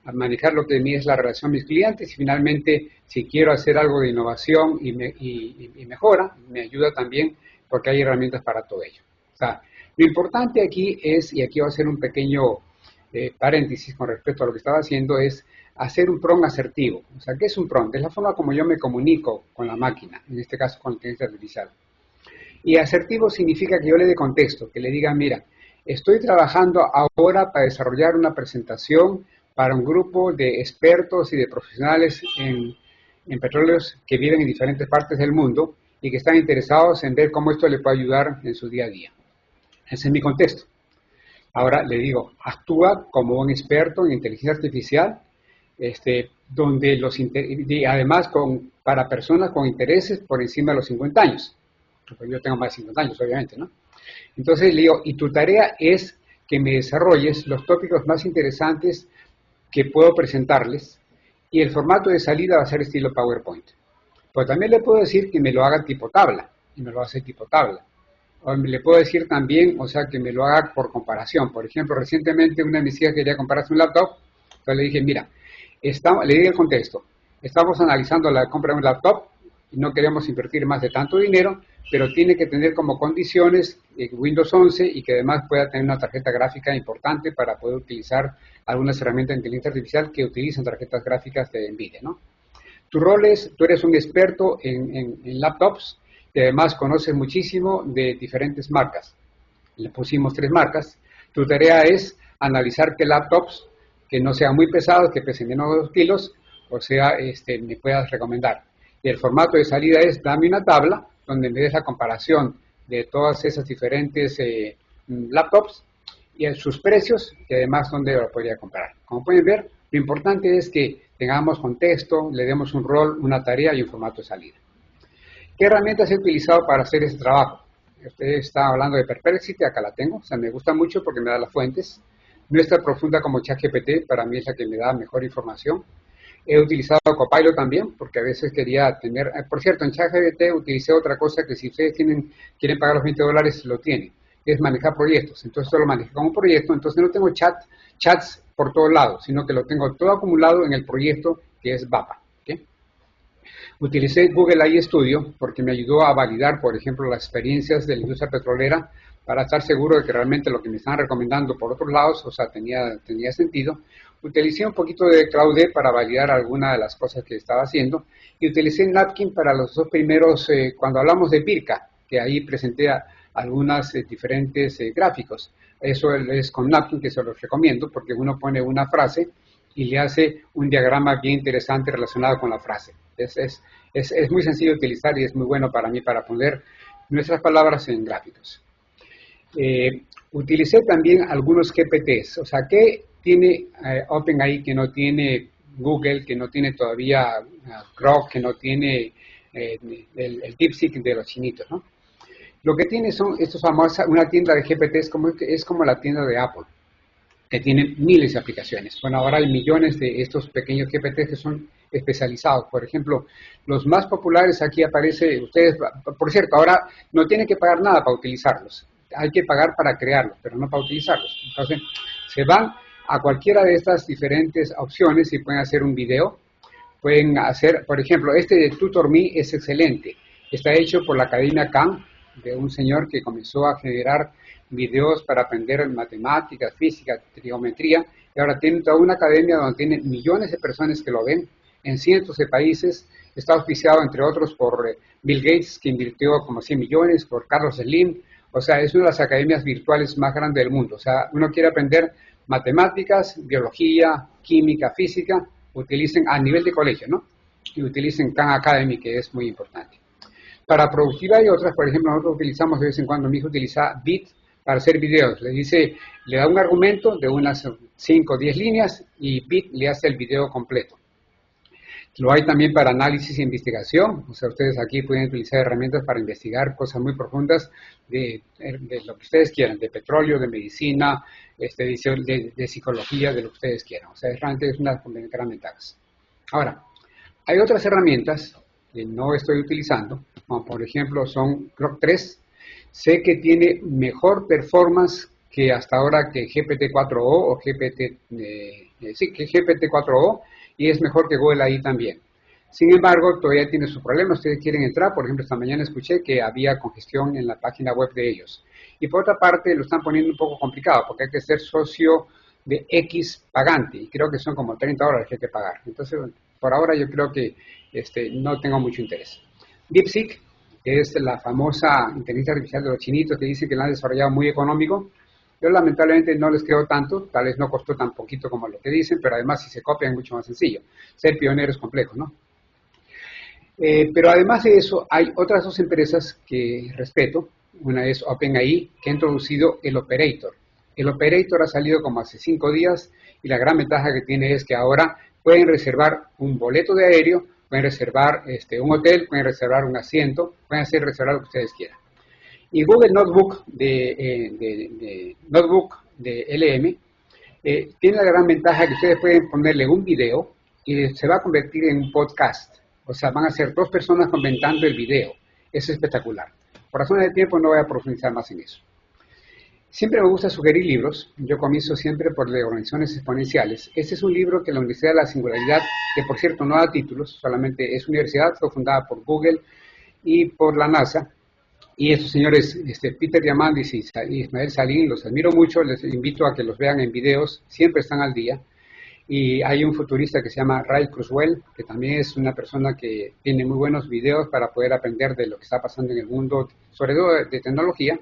Speaker 2: a manejar lo que de mí es la relación con mis clientes y finalmente si quiero hacer algo de innovación y mejora, me ayuda también porque hay herramientas para todo ello. O sea, lo importante aquí es, y aquí voy a hacer un pequeño paréntesis con respecto a lo que estaba haciendo, es hacer un prompt asertivo. O sea, ¿qué es un prompt? Es la forma como yo me comunico con la máquina, en este caso con la inteligencia artificial. Y asertivo significa que yo le dé contexto, que le diga, mira, estoy trabajando ahora para desarrollar una presentación para un grupo de expertos y de profesionales en petróleos que viven en diferentes partes del mundo y que están interesados en ver cómo esto le puede ayudar en su día a día. Ese es mi contexto. Ahora le digo, actúa como un experto en inteligencia artificial, donde y además para personas con intereses por encima de los 50 años. Porque yo tengo más de 50 años, obviamente, ¿no? Entonces le digo, y tu tarea es que me desarrolles los tópicos más interesantes que puedo presentarles, y el formato de salida va a ser estilo PowerPoint. Pues también le puedo decir que me lo haga tipo tabla, y me lo hace tipo tabla. O le puedo decir también, o sea, que me lo haga por comparación. Por ejemplo, recientemente una de mis hijas quería comprarse un laptop, entonces le dije, mira, le di el contexto, estamos analizando la compra de un laptop y no queremos invertir más de tanto dinero, pero tiene que tener como condiciones Windows 11 y que además pueda tener una tarjeta gráfica importante para poder utilizar algunas herramientas de inteligencia artificial que utilizan tarjetas gráficas de NVIDIA, ¿no? Tu rol es, tú eres un experto en laptops y además conoces muchísimo de diferentes marcas. Le pusimos 3 marcas. Tu tarea es analizar qué laptops que no sean muy pesados, que pesen menos de 2 kilos, o sea, me puedas recomendar. Y el formato de salida es, dame una tabla donde me des la comparación de todas esas diferentes laptops y sus precios, y además dónde lo podría comprar. Como pueden ver, lo importante es que tengamos contexto, le demos un rol, una tarea y un formato de salida. ¿Qué herramientas he utilizado para hacer este trabajo? Usted está hablando de Perplexity, acá la tengo, o sea, me gusta mucho porque me da las fuentes. No es tan profunda como ChatGPT, para mí es la que me da mejor información. He utilizado Copilot también, porque a veces quería tener... Por cierto, en ChatGPT utilicé otra cosa que si ustedes quieren pagar los $20, lo tienen, es manejar proyectos. Entonces, esto lo manejé como proyecto, entonces no tengo chats por todos lados, sino que lo tengo todo acumulado en el proyecto que es VAPA. ¿Okay? Utilicé Google AI Studio porque me ayudó a validar, por ejemplo, las experiencias de la industria petrolera para estar seguro de que realmente lo que me estaban recomendando por otros lados, o sea, tenía sentido. Utilicé un poquito de Claude para validar alguna de las cosas que estaba haciendo y utilicé Napkin para los 2 primeros, cuando hablamos de Pirca, que ahí presenté algunas diferentes gráficos. Eso es con Napkin, que se los recomiendo porque uno pone una frase y le hace un diagrama bien interesante relacionado con la frase. Es muy sencillo de utilizar y es muy bueno para mí para poner nuestras palabras en gráficos. Utilicé también algunos GPTs, o sea, ¿qué tiene OpenAI que no tiene Google, que no tiene todavía Grok, que no tiene el DeepSeek de los chinitos, ¿no? Lo que tiene son estos famosos, una tienda de GPTs es como la tienda de Apple, que tienen miles de aplicaciones. Bueno, ahora hay millones de estos pequeños GPTs que son especializados. Por ejemplo, los más populares aquí aparece, ustedes, por cierto, ahora no tienen que pagar nada para utilizarlos. Hay que pagar para crearlos, pero no para utilizarlos. Entonces, se van a cualquiera de estas diferentes opciones y pueden hacer un video. Pueden hacer, por ejemplo, este de TutorMe es excelente. Está hecho por la Academia Khan, de un señor que comenzó a generar videos para aprender matemáticas, física, trigonometría, y ahora tiene toda una academia donde tiene millones de personas que lo ven en cientos de países. Está auspiciado, entre otros, por Bill Gates, que invirtió como 100 millones, por Carlos Slim. O sea, es una de las academias virtuales más grandes del mundo. O sea, uno quiere aprender matemáticas, biología, química, física, utilicen a nivel de colegio, ¿no? Y utilicen Khan Academy, que es muy importante. Para productividad y otras, por ejemplo, nosotros utilizamos de vez en cuando, mi hijo utiliza Bit para hacer videos. Le da un argumento de unas 5 o 10 líneas y Bit le hace el video completo. Lo hay también para análisis e investigación. O sea, ustedes aquí pueden utilizar herramientas para investigar cosas muy profundas de lo que ustedes quieran, de petróleo, de medicina, de psicología, de lo que ustedes quieran. O sea, realmente es una de las grandes ventajas. Ahora, hay otras herramientas que no estoy utilizando, como por ejemplo son Grok 3. Sé que tiene mejor performance que hasta ahora que GPT-4o o GPT-4o, y es mejor que Google AI también. Sin embargo, todavía tiene sus problemas. Ustedes quieren entrar, por ejemplo, esta mañana escuché que había congestión en la página web de ellos. Y por otra parte, lo están poniendo un poco complicado, porque hay que ser socio de X pagante, y creo que son como $30 que hay que pagar. Entonces, por ahora yo creo que no tengo mucho interés. DeepSeek, que es la famosa inteligencia artificial de los chinitos, que dicen que la han desarrollado muy económico. Yo lamentablemente no les creo tanto, tal vez no costó tan poquito como lo que dicen, pero además si se copian es mucho más sencillo. Ser pionero es complejo, ¿no? Pero además de eso, hay otras 2 empresas que respeto. Una es OpenAI, que ha introducido el Operator. El Operator ha salido como hace 5 días y la gran ventaja que tiene es que ahora pueden reservar un boleto de aéreo, pueden reservar un hotel, pueden reservar un asiento, pueden hacer reservar lo que ustedes quieran. Y Google Notebook de LM tiene la gran ventaja que ustedes pueden ponerle un video y se va a convertir en un podcast. O sea, van a ser 2 personas comentando el video. Es espectacular. Por razones de tiempo no voy a profundizar más en eso. Siempre me gusta sugerir libros. Yo comienzo siempre por de organizaciones exponenciales. Este es un libro que la Universidad de la Singularidad, que por cierto no da títulos, solamente es universidad, fue fundada por Google y por la NASA. Y estos señores, Peter Diamandis y Ismael Salín, los admiro mucho, les invito a que los vean en videos, siempre están al día. Y hay un futurista que se llama Ray Kurzweil, que también es una persona que tiene muy buenos videos para poder aprender de lo que está pasando en el mundo, sobre todo de tecnología.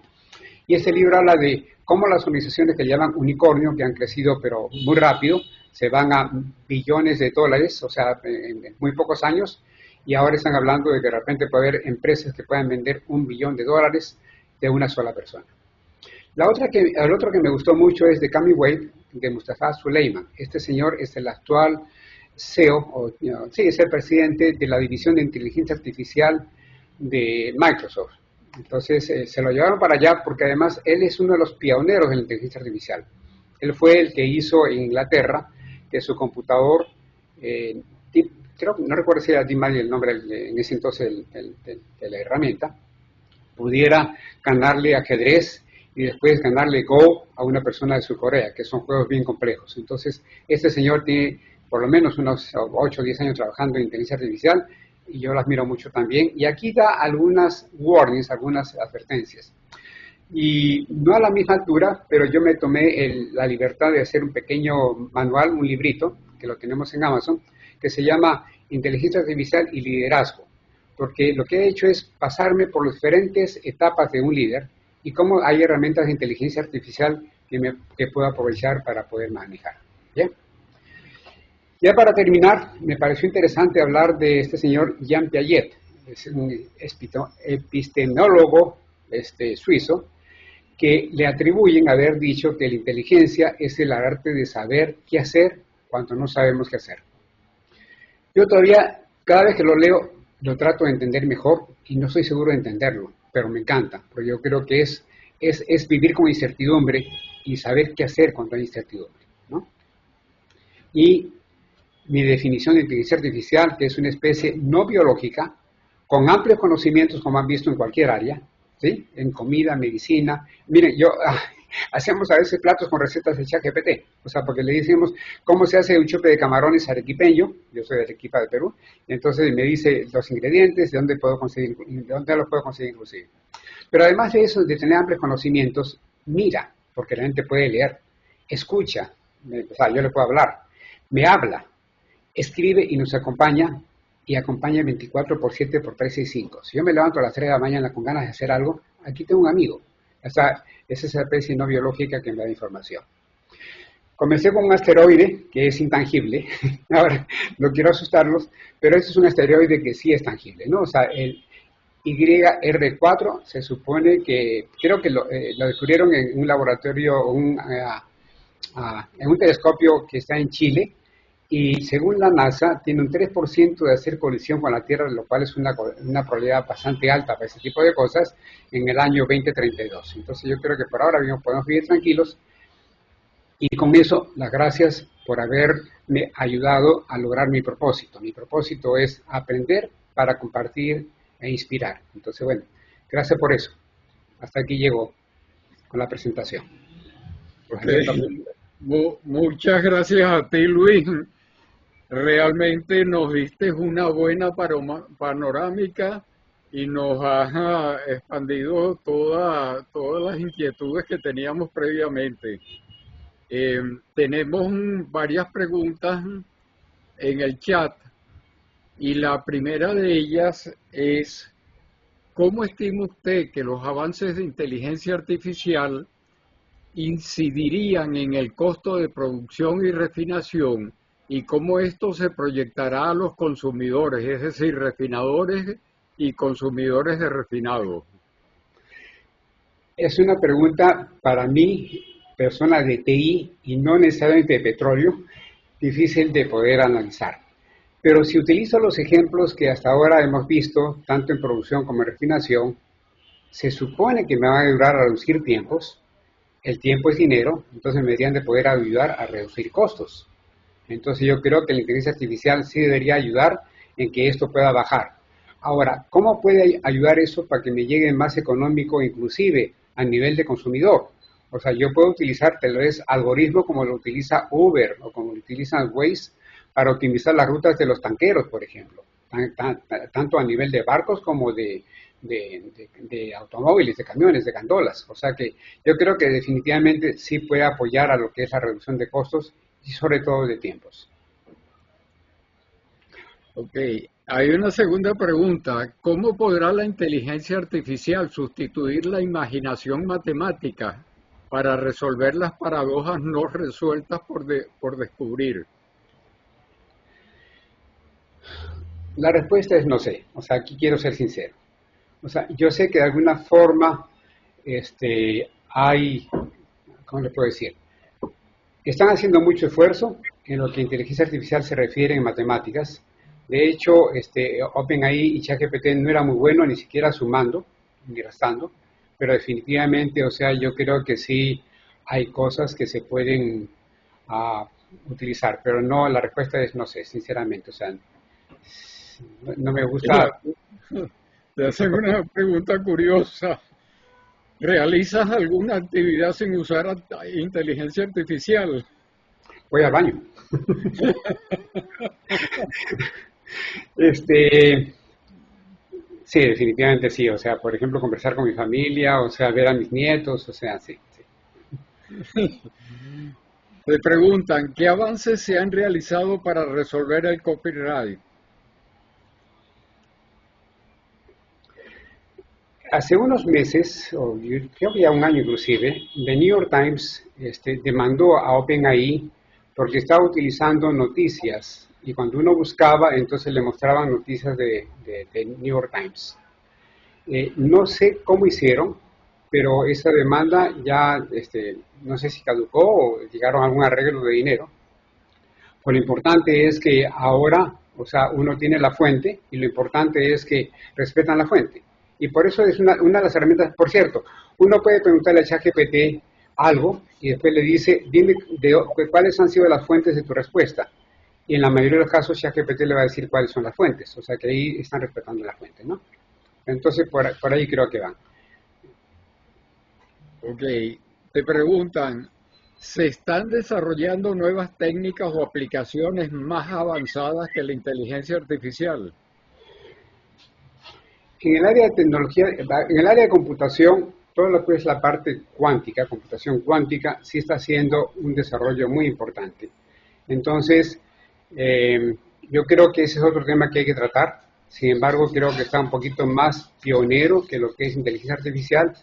Speaker 2: Y este libro habla de cómo las organizaciones que llaman unicornio, que han crecido pero muy rápido, se van a billones de dólares, o sea, en muy pocos años, y ahora están hablando de que de repente puede haber empresas que puedan vender $1 billón de una sola persona. El otro que me gustó mucho es de Cami Wade, de Mustafa Suleyman. Este señor es el actual CEO, es el presidente de la división de inteligencia artificial de Microsoft. Entonces se lo llevaron para allá porque además él es uno de los pioneros de la inteligencia artificial. Él fue el que hizo en Inglaterra que su computador, no recuerdo si era DeepMind el nombre en ese entonces de la herramienta, pudiera ganarle ajedrez y después ganarle Go a una persona de Surcorea, que son juegos bien complejos. Entonces, este señor tiene por lo menos unos 8 o 10 años trabajando en inteligencia artificial, y yo lo admiro mucho también. Y aquí da algunas warnings, algunas advertencias. Y no a la misma altura, pero yo me tomé la libertad de hacer un pequeño manual, un librito, que lo tenemos en Amazon, que se llama Inteligencia Artificial y Liderazgo. Porque lo que he hecho es pasarme por las diferentes etapas de un líder y cómo hay herramientas de inteligencia artificial que puedo aprovechar para poder manejar. ¿Bien? Ya para terminar, me pareció interesante hablar de este señor Jean Piaget, es un epistemólogo suizo, que le atribuyen haber dicho que la inteligencia es el arte de saber qué hacer cuando no sabemos qué hacer. Yo todavía, cada vez que lo leo, lo trato de entender mejor y no estoy seguro de entenderlo, pero me encanta, porque yo creo que es vivir con incertidumbre y saber qué hacer cuando hay incertidumbre, ¿no? Y mi definición de inteligencia artificial, que es una especie no biológica, con amplios conocimientos, como han visto en cualquier área, ¿sí? En comida, medicina. Miren, hacemos a veces platos con recetas de ChatGPT, o sea, porque le decimos cómo se hace un chupe de camarones arequipeño, yo soy de Arequipa, de Perú, y entonces me dice los ingredientes, de dónde los puedo conseguir inclusive. Pero además de eso, de tener amplios conocimientos, mira, porque la gente puede leer, escucha, o sea, yo le puedo hablar, me habla, escribe y nos acompaña, y acompaña 24/7 por 365. Si yo me levanto a las 3 de la mañana con ganas de hacer algo, aquí tengo un amigo. O sea, es esa especie no biológica que me da información. Comencé con un asteroide que es intangible. Ahora, no quiero asustarlos, pero este es un asteroide que sí es tangible, ¿no? O sea, el YR4 se supone que, creo que lo descubrieron en un laboratorio, en un telescopio que está en Chile, y según la NASA tiene un 3% de hacer colisión con la Tierra, lo cual es una probabilidad bastante alta para ese tipo de cosas en el año 2032. Entonces yo creo que por ahora mismo podemos vivir tranquilos, y con eso las gracias por haberme ayudado a lograr mi propósito. Mi propósito es aprender para compartir e inspirar. Entonces bueno, gracias por eso. Hasta aquí llego con la presentación.
Speaker 1: Okay. Muchas gracias a ti, Luis. Realmente nos diste una buena panorámica y nos has expandido todas las inquietudes que teníamos previamente. Tenemos varias preguntas en el chat y la primera de ellas es: ¿cómo estima usted que los avances de inteligencia artificial incidirían en el costo de producción y refinación, y cómo esto se proyectará a los consumidores, es decir, refinadores y consumidores de refinado?
Speaker 2: Es una pregunta para mí persona de TI y no necesariamente de petróleo, difícil de poder analizar. Pero si utilizo los ejemplos que hasta ahora hemos visto, tanto en producción como en refinación, se supone que me van a ayudar a reducir tiempos. El tiempo es dinero, entonces me deberían de poder ayudar a reducir costos. Entonces yo creo que la inteligencia artificial sí debería ayudar en que esto pueda bajar. Ahora, ¿cómo puede ayudar eso para que me llegue más económico, inclusive a nivel de consumidor? O sea, yo puedo utilizar tal vez algoritmos como lo utiliza Uber o como lo utiliza Waze para optimizar las rutas de los tanqueros, por ejemplo, tanto a nivel de barcos como de automóviles, de camiones, de gandolas. O sea que yo creo que definitivamente sí puede apoyar a lo que es la reducción de costos y sobre todo de tiempos.
Speaker 1: Ok, hay una segunda pregunta. ¿Cómo podrá la inteligencia artificial sustituir la imaginación matemática para resolver las paradojas no resueltas por descubrir?
Speaker 2: La respuesta es no sé. O sea, aquí quiero ser sincero. O sea, yo sé que de alguna forma hay, ¿cómo le puedo decir? Están haciendo mucho esfuerzo en lo que a inteligencia artificial se refiere en matemáticas. De hecho, OpenAI y ChatGPT no era muy bueno ni siquiera sumando ni restando, pero definitivamente, o sea, yo creo que sí hay cosas que se pueden utilizar, pero no, la respuesta es no sé, sinceramente, o sea, no me gusta.
Speaker 1: Te hacen una pregunta curiosa. ¿Realizas alguna actividad sin usar inteligencia artificial?
Speaker 2: Voy al baño. Sí, definitivamente sí. O sea, por ejemplo, conversar con mi familia, o sea, ver a mis nietos, o sea, sí.
Speaker 1: Te preguntan, ¿qué avances se han realizado para resolver el copyright?
Speaker 2: Hace unos meses, o yo creo que ya un año inclusive, The New York Times demandó a OpenAI porque estaba utilizando noticias y cuando uno buscaba, entonces le mostraban noticias de New York Times. No sé cómo hicieron, pero esa demanda ya, no sé si caducó o llegaron a algún arreglo de dinero. Pues lo importante es que ahora, o sea, uno tiene la fuente y lo importante es que respetan la fuente. Y por eso es una de las herramientas. Por cierto, uno puede preguntarle a ChatGPT algo y después le dice, dime cuáles han sido las fuentes de tu respuesta. Y en la mayoría de los casos ChatGPT le va a decir cuáles son las fuentes. O sea que ahí están respetando la fuente, ¿no? Entonces por ahí creo que van.
Speaker 1: Ok, te preguntan, ¿se están desarrollando nuevas técnicas o aplicaciones más avanzadas que la inteligencia artificial?
Speaker 2: En el área de tecnología, en el área de computación, todo lo que es la parte cuántica, computación cuántica, sí está haciendo un desarrollo muy importante. Entonces, yo creo que ese es otro tema que hay que tratar. Sin embargo, creo que está un poquito más pionero que lo que es inteligencia artificial,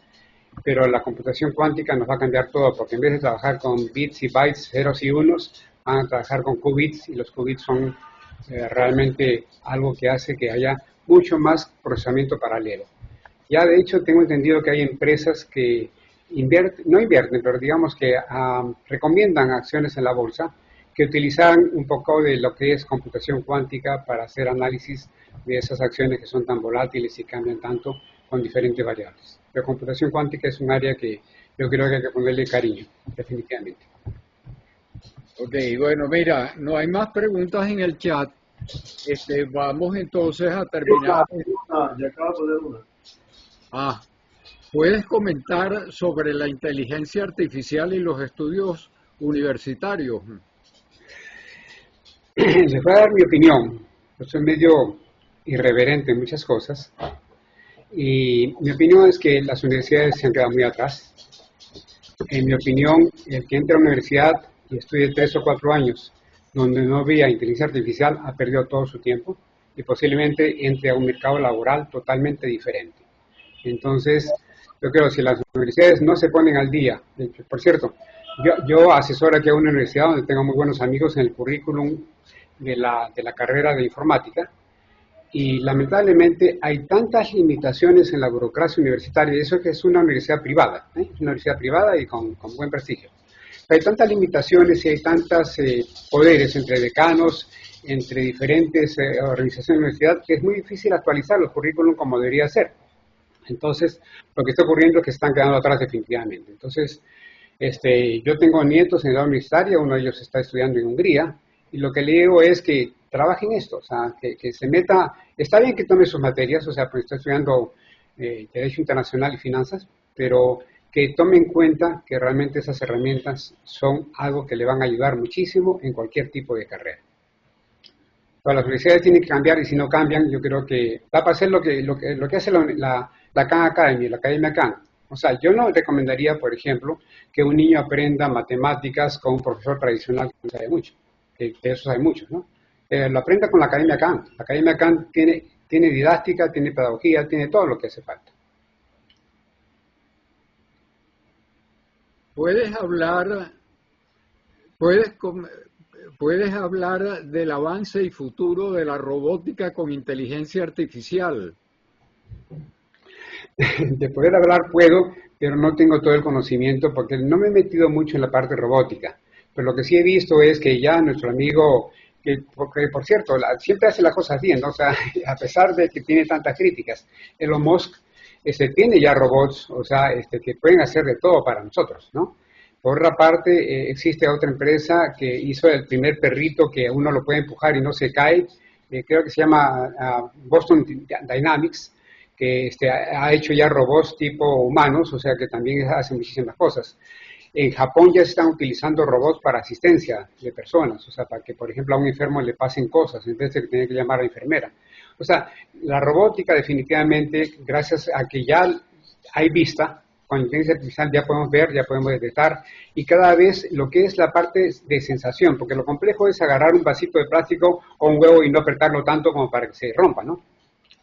Speaker 2: pero la computación cuántica nos va a cambiar todo, porque en vez de trabajar con bits y bytes, ceros y unos, van a trabajar con qubits, y los qubits son realmente algo que hace que haya mucho más procesamiento paralelo. Ya de hecho tengo entendido que hay empresas que no invierten, pero digamos que recomiendan acciones en la bolsa que utilizan un poco de lo que es computación cuántica para hacer análisis de esas acciones que son tan volátiles y cambian tanto con diferentes variables. La computación cuántica es un área que yo creo que hay que ponerle cariño, definitivamente.
Speaker 1: Ok, bueno, mira, no hay más preguntas en el chat. Vamos entonces a terminar.
Speaker 3: Ya acabo de poner una.
Speaker 1: ¿Puedes comentar sobre la inteligencia artificial y los estudios universitarios?
Speaker 2: Les voy a dar mi opinión. Yo soy medio irreverente en muchas cosas. Y mi opinión es que las universidades se han quedado muy atrás. En mi opinión, el que entra a la universidad y estudie 3 o 4 años donde no había inteligencia artificial ha perdido todo su tiempo y posiblemente entre a un mercado laboral totalmente diferente. Entonces, yo creo que si las universidades no se ponen al día, por cierto, yo asesoro aquí a una universidad donde tengo muy buenos amigos en el currículum de la carrera de informática, y lamentablemente hay tantas limitaciones en la burocracia universitaria, y eso que es una universidad privada, es una universidad privada y con buen prestigio. hay tantas limitaciones y hay tantos poderes entre decanos, entre diferentes organizaciones de la universidad, que es muy difícil actualizar los currículum como debería ser. Entonces, lo que está ocurriendo es que están quedando atrás definitivamente. Entonces, yo tengo nietos en edad universitaria, uno de ellos está estudiando en Hungría, y lo que le digo es que trabaje en esto, o sea, que se meta, está bien que tome sus materias, o sea, pues está estudiando Derecho Internacional y Finanzas, pero que tome en cuenta que realmente esas herramientas son algo que le van a ayudar muchísimo en cualquier tipo de carrera. Pero las universidades tienen que cambiar y si no cambian, yo creo que va a pasar lo que hace la Khan Academy, la Academia Khan. O sea, yo no recomendaría, por ejemplo, que un niño aprenda matemáticas con un profesor tradicional que no sabe mucho, que de eso sabe mucho, ¿no? Lo aprenda con la Academia Khan. La Academia Khan tiene didáctica, tiene pedagogía, tiene todo lo que hace falta.
Speaker 1: ¿Puedes hablar, puedes, puedes hablar del avance y futuro de la robótica con inteligencia artificial?
Speaker 2: De poder hablar puedo, pero no tengo todo el conocimiento porque no me he metido mucho en la parte robótica. Pero lo que sí he visto es que ya nuestro amigo, porque por cierto, siempre hace las cosas bien, ¿no? O sea, a pesar de que tiene tantas críticas, Elon Musk tiene ya robots, o sea, que pueden hacer de todo para nosotros, ¿no? Por otra parte, existe otra empresa que hizo el primer perrito que uno lo puede empujar y no se cae, creo que se llama Boston Dynamics, que ha hecho ya robots tipo humanos, o sea que también hace muchísimas cosas. En Japón ya se están utilizando robots para asistencia de personas, o sea, para que, por ejemplo, a un enfermo le pasen cosas en vez de tener que llamar a la enfermera. O sea, la robótica definitivamente, gracias a que ya hay vista, con inteligencia artificial ya podemos ver, ya podemos detectar, y cada vez lo que es la parte de sensación, porque lo complejo es agarrar un vasito de plástico o un huevo y no apretarlo tanto como para que se rompa, ¿no?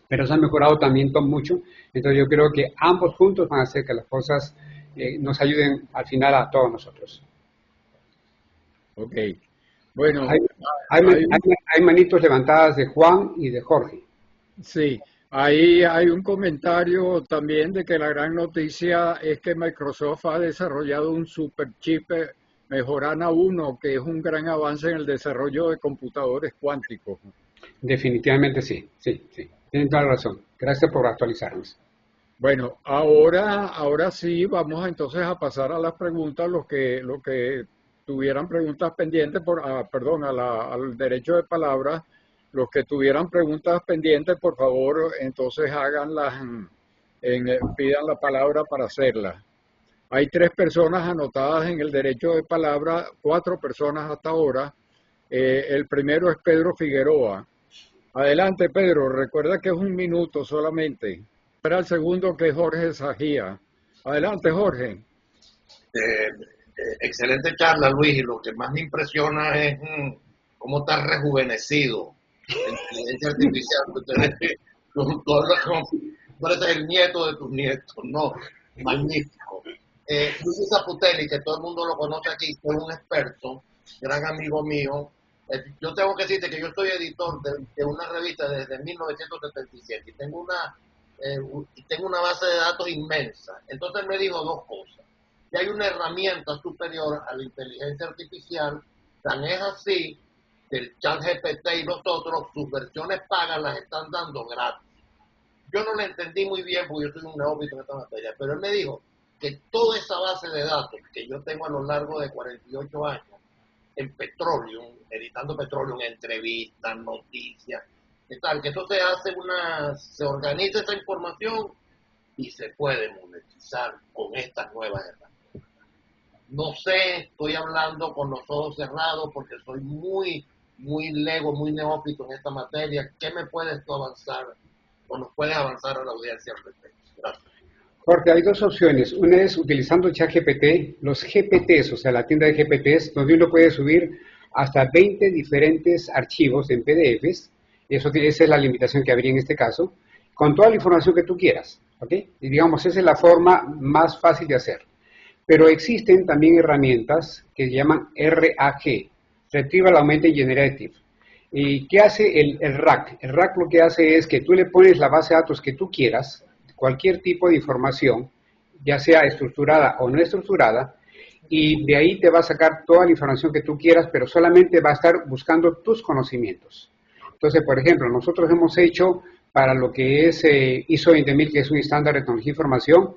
Speaker 2: Pero se ha mejorado también mucho, entonces yo creo que ambos juntos van a hacer que las cosas nos ayuden al final a todos nosotros.
Speaker 1: Ok, bueno,
Speaker 2: Hay manitos levantadas de Juan y de Jorge.
Speaker 1: sí, ahí hay un comentario también de que la gran noticia es que Microsoft ha desarrollado un super chip Mejorana 1, que es un gran avance en el desarrollo de computadores cuánticos.
Speaker 2: Definitivamente sí. Tienen toda la razón. Gracias por actualizarnos.
Speaker 1: Bueno, ahora sí vamos entonces a pasar a las preguntas, los que tuvieran preguntas pendientes perdón, al derecho de palabra, los que tuvieran preguntas pendientes, por favor, entonces háganlas, pidan la palabra para hacerlas. Hay 3 personas anotadas en el derecho de palabra, 4 personas hasta ahora. El primero es Pedro Figueroa. Adelante, Pedro, recuerda que es 1 minuto solamente. Para el segundo, que es Jorge Sajía. Adelante, Jorge.
Speaker 4: Excelente charla, Luis, y lo que más me impresiona es cómo estás rejuvenecido en inteligencia artificial. Tú eres el nieto de tus nietos, ¿no? Magnífico. Luis Zaputelli, que todo el mundo lo conoce aquí, es un experto, gran amigo mío. Yo tengo que decirte que yo soy editor de una revista desde 1977 y tengo una base de datos inmensa. Entonces me dijo 2 cosas. Y hay una herramienta superior a la inteligencia artificial, tan es así que el ChatGPT y los otros, sus versiones pagas las están dando gratis. Yo no le entendí muy bien porque yo soy un neófito en esta materia, pero él me dijo que toda esa base de datos que yo tengo a lo largo de 48 años en Petroleum, editando Petroleum, entrevistas, noticias, ¿qué tal? Que eso se organiza esa información y se puede monetizar con estas nuevas herramientas. No sé, estoy hablando con los ojos cerrados porque soy muy lego, muy neófito en esta materia. ¿Qué me puedes tú avanzar o nos puedes avanzar a la audiencia al respecto? Gracias.
Speaker 2: Jorge, hay 2 opciones. Una es utilizando ChatGPT, los GPTs, o sea, la tienda de GPTs, donde uno puede subir hasta 20 diferentes archivos en PDFs. Esa es la limitación que habría en este caso, con toda la información que tú quieras, ¿ok? Y digamos, esa es la forma más fácil de hacer. Pero existen también herramientas que se llaman RAG, Retrieval Augmented Generative. ¿Y qué hace el RAG? El RAG lo que hace es que tú le pones la base de datos que tú quieras, cualquier tipo de información, ya sea estructurada o no estructurada, y de ahí te va a sacar toda la información que tú quieras, pero solamente va a estar buscando tus conocimientos. Entonces, por ejemplo, nosotros hemos hecho para lo que es ISO 20000, que es un estándar de tecnología de información,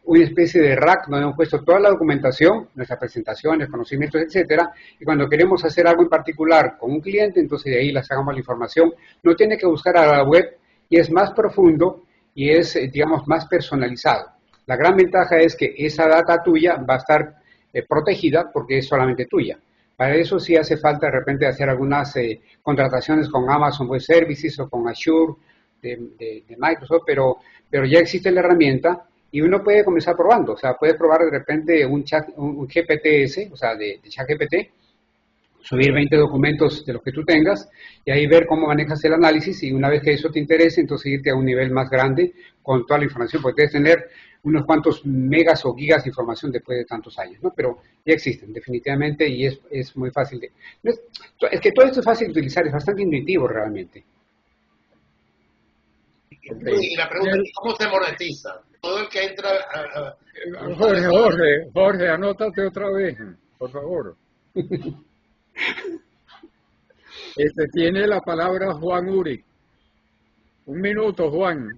Speaker 2: una especie de rack donde hemos puesto toda la documentación, nuestras presentaciones, conocimientos, etcétera, y cuando queremos hacer algo en particular con un cliente, entonces de ahí le sacamos la información. No tiene que buscar a la web y es más profundo y es, digamos, más personalizado. La gran ventaja es que esa data tuya va a estar protegida porque es solamente tuya. Para eso sí hace falta de repente hacer algunas contrataciones con Amazon Web Services o con Azure de Microsoft, pero ya existe la herramienta y uno puede comenzar probando. O sea, puede probar de repente un GPTs, o sea, de ChatGPT, subir 20 documentos de los que tú tengas y ahí ver cómo manejas el análisis, y una vez que eso te interese, entonces irte a un nivel más grande con toda la información, porque debes tener unos cuantos megas o gigas de información después de tantos años, ¿no? Pero ya existen definitivamente y es muy fácil de... Es que todo esto es fácil de utilizar, es bastante intuitivo realmente.
Speaker 4: Y la pregunta es, ¿cómo se monetiza? Todo el que entra...
Speaker 1: Jorge, anótate otra vez, por favor. Tiene la palabra Juan Uri. Un minuto, Juan.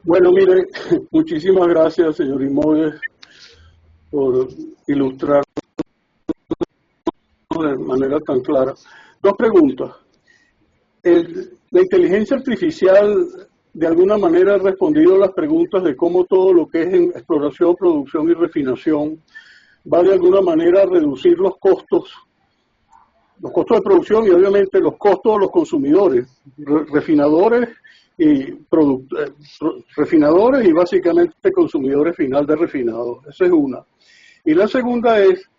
Speaker 5: Bueno, mire, muchísimas gracias, señor Inmóviles, por ilustrar de manera tan clara. Dos preguntas. La inteligencia artificial de alguna manera ha respondido a las preguntas de cómo todo lo que es en exploración, producción y refinación va de alguna manera a reducir los costos de producción y obviamente los costos de los consumidores, refinadores y básicamente consumidores final de refinados. Esa es una. Y la segunda es,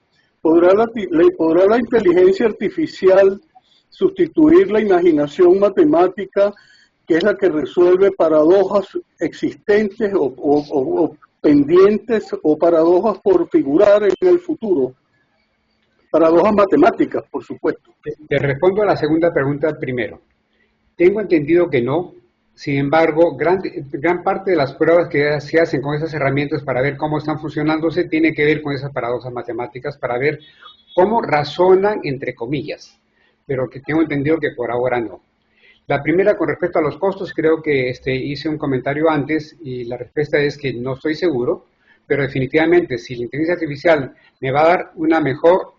Speaker 5: ¿podrá la inteligencia artificial sustituir la imaginación matemática, que es la que resuelve paradojas existentes o pendientes o paradojas por figurar en el futuro? Paradojas matemáticas, por supuesto.
Speaker 2: Te respondo a la segunda pregunta primero. Tengo entendido que no. Sin embargo, gran parte de las pruebas que se hacen con esas herramientas para ver cómo están funcionándose tiene que ver con esas paradojas matemáticas, para ver cómo razonan, entre comillas, pero que tengo entendido que por ahora no. La primera, con respecto a los costos, creo que hice un comentario antes y la respuesta es que no estoy seguro, pero definitivamente si la inteligencia artificial me va a dar una mejor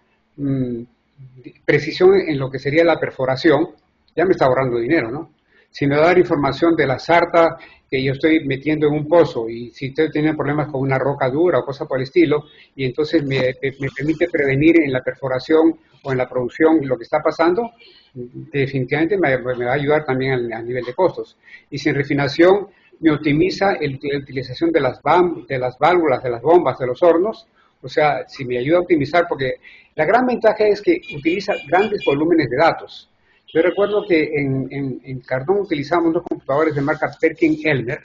Speaker 2: precisión en lo que sería la perforación, ya me está ahorrando dinero, ¿no? Si me va a dar información de la sarta que yo estoy metiendo en un pozo y si usted tiene problemas con una roca dura o cosa por el estilo, y entonces me permite prevenir en la perforación o en la producción lo que está pasando, definitivamente me va a ayudar también a nivel de costos. Y si en refinación me optimiza la utilización de las válvulas, de las bombas, de los hornos, o sea, si me ayuda a optimizar, porque la gran ventaja es que utiliza grandes volúmenes de datos. Yo recuerdo que en Cardón utilizábamos unos computadores de marca Perkin-Elmer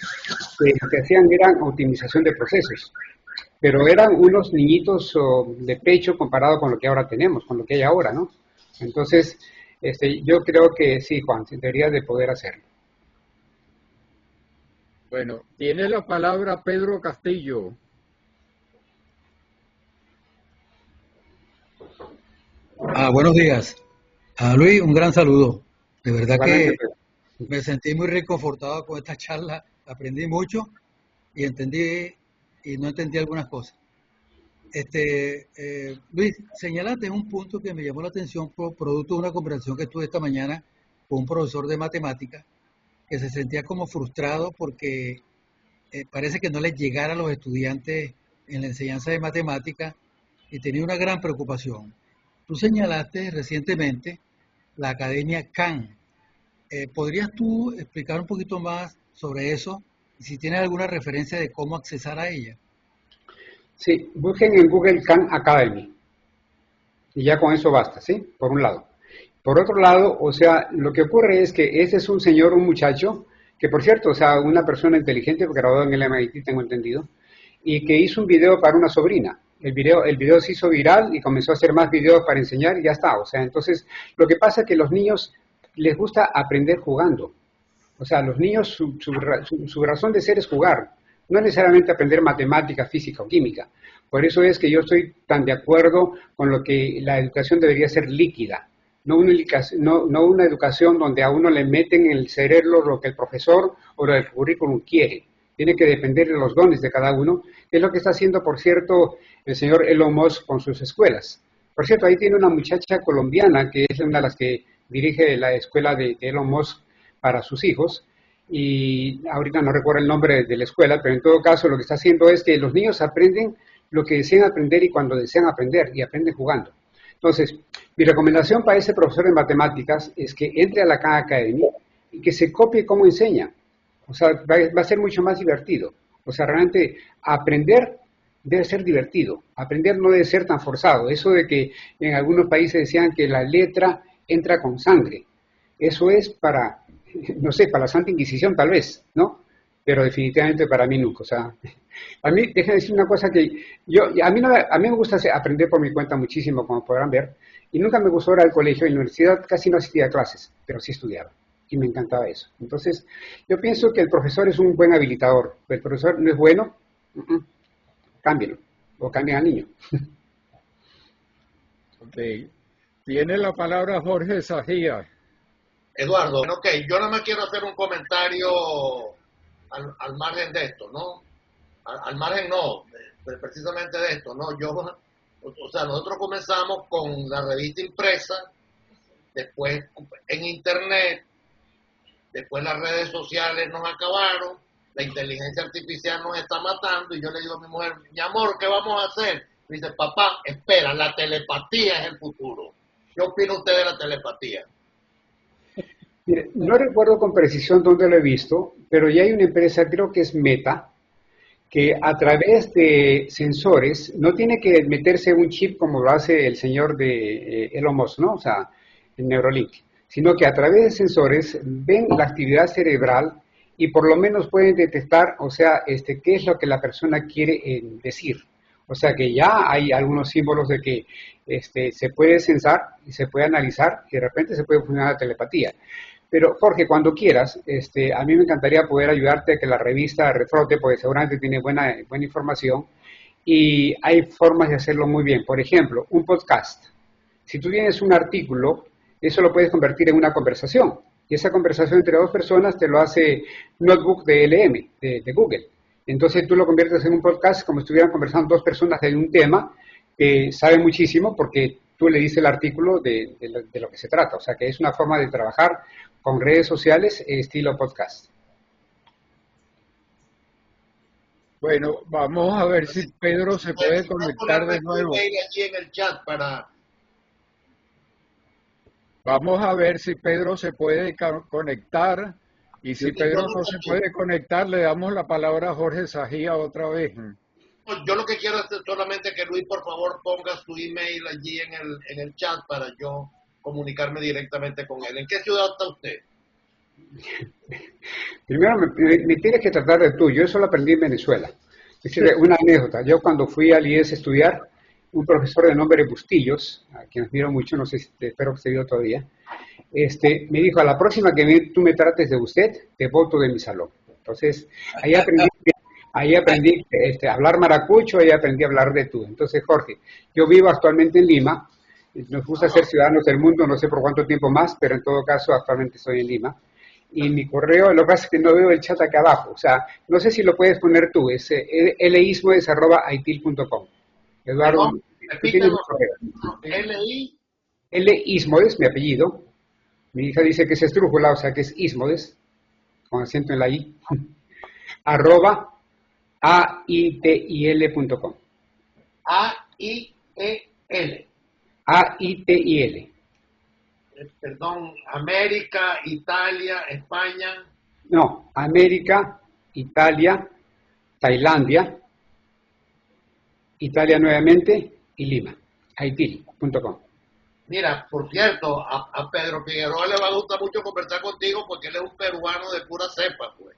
Speaker 2: que lo que hacían era optimización de procesos, pero eran unos niñitos de pecho comparado con lo que ahora tenemos, con lo que hay ahora, ¿no? Entonces, yo creo que sí, Juan, debería de poder hacerlo.
Speaker 1: Bueno, tiene la palabra Pedro Castillo.
Speaker 6: Buenos días. Luis, un gran saludo. De verdad que me sentí muy reconfortado con esta charla, aprendí mucho y entendí y no entendí algunas cosas. Luis, señalaste un punto que me llamó la atención por producto de una conversación que tuve esta mañana con un profesor de matemáticas que se sentía como frustrado porque parece que no les llegara a los estudiantes en la enseñanza de matemáticas y tenía una gran preocupación. Tú señalaste recientemente la Academia Khan. ¿Podrías tú explicar un poquito más sobre eso y si tienes alguna referencia de cómo accesar a ella?
Speaker 2: Sí, busquen en Google Khan Academy y ya con eso basta, ¿sí? Por un lado. Por otro lado, o sea, lo que ocurre es que ese es un muchacho, que por cierto, o sea, una persona inteligente, graduado en el MIT, tengo entendido, y que hizo un video para una sobrina. El video se hizo viral y comenzó a hacer más videos para enseñar y ya está. O sea, entonces, lo que pasa es que a los niños les gusta aprender jugando. O sea, los niños, su razón de ser es jugar. no necesariamente aprender matemática, física o química. Por eso es que yo estoy tan de acuerdo con lo que la educación debería ser líquida, no una educación donde a uno le meten en el cerebro lo que el profesor o lo del currículum quiere. Tiene que depender de los dones de cada uno, que es lo que está haciendo, por cierto, el señor Elon Musk con sus escuelas. Por cierto, ahí tiene una muchacha colombiana que es una de las que dirige la escuela de Elon Musk para sus hijos, y ahorita no recuerdo el nombre de la escuela, pero en todo caso lo que está haciendo es que los niños aprenden lo que desean aprender y cuando desean aprender, y aprenden jugando. Entonces, mi recomendación para ese profesor de matemáticas es que entre a la Khan Academy y que se copie cómo enseña. O sea, va a ser mucho más divertido. O sea, realmente aprender debe ser divertido. Aprender no debe ser tan forzado. Eso de que en algunos países decían que la letra entra con sangre. Eso es para, no sé, para la Santa Inquisición tal vez, ¿no? Pero definitivamente para mí nunca. O sea, a mí, déjenme decir una cosa que a mí me gusta aprender por mi cuenta muchísimo, como podrán ver, y nunca me gustó ir al colegio. En la universidad casi no asistía a clases, pero sí estudiaba. Y me encantaba eso. Entonces, yo pienso que el profesor es un buen habilitador. El profesor no es bueno, cámbienlo, o cambien al niño.
Speaker 1: Ok. Tiene la palabra Jorge Sajía.
Speaker 4: Eduardo, ok, yo nada más quiero hacer un comentario al margen de esto, ¿no? Al margen no, precisamente de esto, ¿no? O sea, nosotros comenzamos con la revista impresa, después en internet, después las redes sociales nos acabaron, la inteligencia artificial nos está matando, y yo le digo a mi mujer, mi amor, ¿qué vamos a hacer? Me dice, papá, espera, la telepatía es el futuro. ¿Qué opina usted de la telepatía?
Speaker 2: Mire, no recuerdo con precisión dónde lo he visto, pero ya hay una empresa, creo que es Meta, que a través de sensores, no tiene que meterse un chip como lo hace el señor de Elon Musk, ¿no? O sea, el Neuralink, sino que a través de sensores ven la actividad cerebral y por lo menos pueden detectar, o sea, qué es lo que la persona quiere decir. O sea que ya hay algunos símbolos de que se puede sensar y se puede analizar y de repente se puede funcionar la telepatía. Pero Jorge, cuando quieras, a mí me encantaría poder ayudarte a que la revista refrote, porque seguramente tiene buena información y hay formas de hacerlo muy bien. Por ejemplo, un podcast. Si tú tienes un artículo, eso lo puedes convertir en una conversación. Y esa conversación entre dos personas te lo hace Notebook de LM, de Google. Entonces tú lo conviertes en un podcast como si estuvieran conversando dos personas de un tema que sabe muchísimo porque tú le dices el artículo de lo que se trata. O sea que es una forma de trabajar con redes sociales estilo podcast.
Speaker 1: Bueno, vamos a ver si Pedro se puede conectar de nuevo.
Speaker 4: Allí en el chat para...
Speaker 1: Vamos a ver si Pedro se puede conectar, y si Pedro no se puede conectar, le damos la palabra a Jorge Sajía otra vez.
Speaker 4: Yo lo que quiero es solamente que Luis, por favor, ponga su email allí en el chat para yo comunicarme directamente con él. ¿En qué ciudad está usted?
Speaker 2: Primero me tienes que tratar de tú. Yo eso lo aprendí en Venezuela. Es decir, una anécdota. Yo cuando fui al IES a estudiar, un profesor de nombre Bustillos, a quien admiro mucho, no sé si espero que esté vivo todavía, me dijo, a la próxima que tú me trates de usted, te voto de mi salón. Entonces, ahí aprendí a hablar maracucho, ahí aprendí a hablar de tú. Entonces, Jorge, yo vivo actualmente en Lima, nos gusta ser ciudadanos del mundo, no sé por cuánto tiempo más, pero en todo caso actualmente estoy en Lima. Y mi correo, lo que pasa es que no veo el chat acá abajo, o sea, no sé si lo puedes poner tú, es lismodes@aitil.com. Eduardo, ¿tú tienes mi correo? Lismodes, mi apellido. Mi hija dice que es estrújula, o sea que es Ismodes, con acento en la I, @aitil.com.
Speaker 4: A-I-E-L.
Speaker 2: AITIL.
Speaker 4: Perdón, América, Italia, España.
Speaker 2: No, América, Italia, Tailandia, Italia nuevamente y Lima. aitil.com.
Speaker 4: Mira, por cierto, a Pedro Figueroa le va a gustar mucho conversar contigo porque él es un peruano de pura cepa, pues.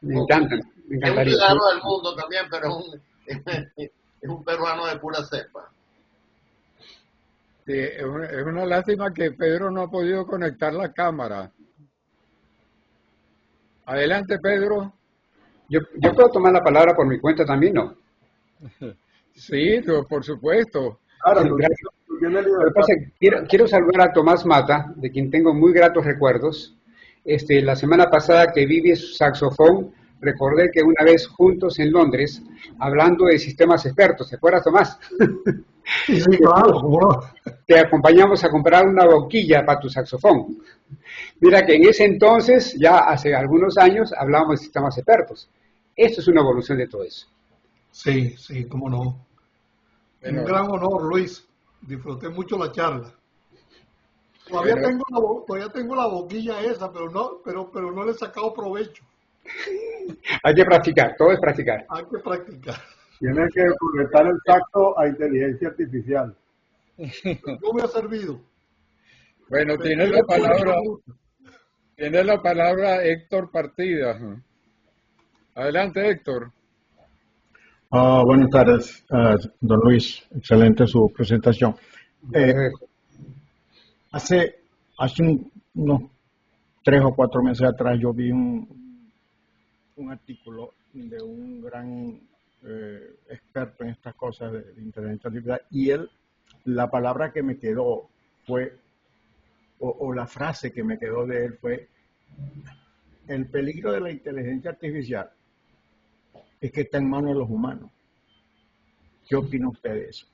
Speaker 2: Me encanta, me
Speaker 4: Es un
Speaker 2: encantaría.
Speaker 4: ciudadano del mundo también, pero es un peruano de pura cepa.
Speaker 1: Sí, es una lástima que Pedro no ha podido conectar la cámara. Adelante, Pedro.
Speaker 2: Yo puedo tomar la palabra por mi cuenta también, ¿no?
Speaker 1: Sí, por supuesto.
Speaker 5: Claro,
Speaker 2: Gracias.
Speaker 5: tú tienes
Speaker 2: Lo que
Speaker 5: libertad.
Speaker 2: pasa es que quiero saludar a Tomás Mata, de quien tengo muy gratos recuerdos. La semana pasada que vi su saxofón, recordé que una vez juntos en Londres, hablando de sistemas expertos, ¿te acuerdas, Tomás?
Speaker 3: Sí, sí, claro, cómo no.
Speaker 2: Te acompañamos a comprar una boquilla para tu saxofón. Mira que en ese entonces, ya hace algunos años, hablábamos de sistemas expertos. Esto es una evolución de todo eso.
Speaker 3: Sí, sí, cómo no. Un
Speaker 1: Bueno,
Speaker 3: gran honor, Luis. Disfruté mucho la charla. Todavía
Speaker 1: bueno,
Speaker 3: todavía tengo la boquilla esa, pero no le he sacado provecho.
Speaker 2: Hay que practicar, todo es practicar.
Speaker 3: Hay que practicar.
Speaker 5: Tienes que conectar el saxo a inteligencia artificial.
Speaker 3: No me ha servido.
Speaker 1: bueno,
Speaker 3: Me
Speaker 1: tiene
Speaker 3: quedé
Speaker 1: la
Speaker 3: fuera de la
Speaker 1: palabra,
Speaker 3: ruta.
Speaker 1: tiene la palabra Héctor Partida. Adelante, Héctor.
Speaker 7: Buenas tardes, don Luis. Excelente su presentación. Eh, hace unos 3 o 4 meses atrás yo vi un artículo de un gran experto en estas cosas de inteligencia artificial y la palabra que me quedó fue, o la frase que me quedó de él fue, el peligro de la inteligencia artificial es que está en manos de los humanos. ¿Qué opina usted de eso?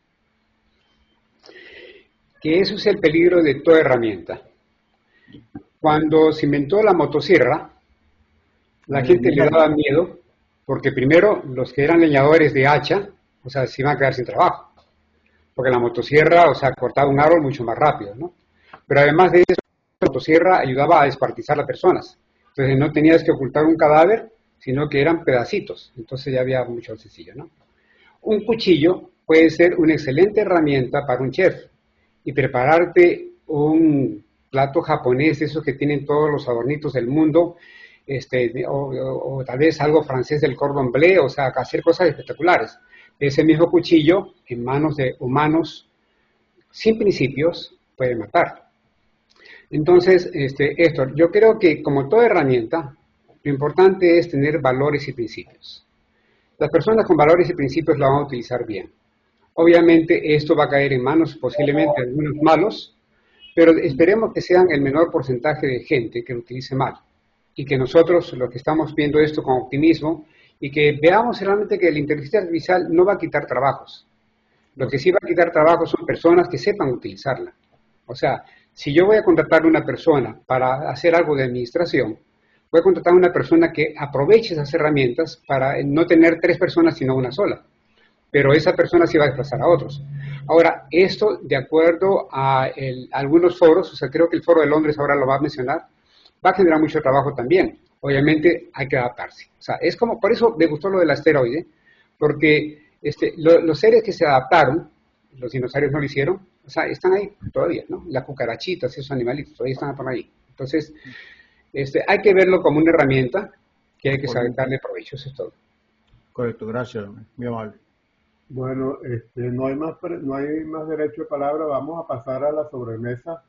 Speaker 2: Que eso es el peligro de toda herramienta. Cuando se inventó la motosierra, la gente le daba miedo, porque primero los que eran leñadores de hacha, o sea, se iban a quedar sin trabajo, porque la motosierra, o sea, cortaba un árbol mucho más rápido, ¿no? Pero además de eso, la motosierra ayudaba a descuartizar a las personas. Entonces no tenías que ocultar un cadáver, sino que eran pedacitos. Entonces ya había mucho sencillo, ¿no? Un cuchillo puede ser una excelente herramienta para un chef y prepararte un plato japonés, esos que tienen todos los adornitos del mundo, o tal vez algo francés del cordon bleu, o sea, hacer cosas espectaculares. Ese mismo cuchillo en manos de humanos sin principios puede matar. Entonces, Héctor, yo creo que como toda herramienta, lo importante es tener valores y principios. Las personas con valores y principios la van a utilizar bien. Obviamente esto va a caer en manos posiblemente de algunos malos, pero esperemos que sean el menor porcentaje de gente que lo utilice mal. Y que nosotros, los que estamos viendo esto con optimismo, y que veamos realmente que la inteligencia artificial no va a quitar trabajos. Lo que sí va a quitar trabajos son personas que sepan utilizarla. O sea, si yo voy a contratar a una persona para hacer algo de administración, voy a contratar a una persona que aproveche esas herramientas para no tener 3 personas, sino una sola. Pero esa persona sí va a desplazar a otros. Ahora, esto de acuerdo a algunos foros, o sea, creo que el foro de Londres ahora lo va a mencionar, va a generar mucho trabajo también. Obviamente hay que adaptarse. O sea, es como, por eso me gustó lo del asteroide, porque los seres que se adaptaron, los dinosaurios no lo hicieron, o sea, están ahí todavía, ¿no? Las cucarachitas, esos animalitos, todavía están por ahí. Entonces, hay que verlo como una herramienta que hay que saber darle provecho, eso es todo.
Speaker 7: Correcto, gracias, muy amable.
Speaker 5: Bueno, no hay más derecho de palabra. Vamos a pasar a la sobremesa.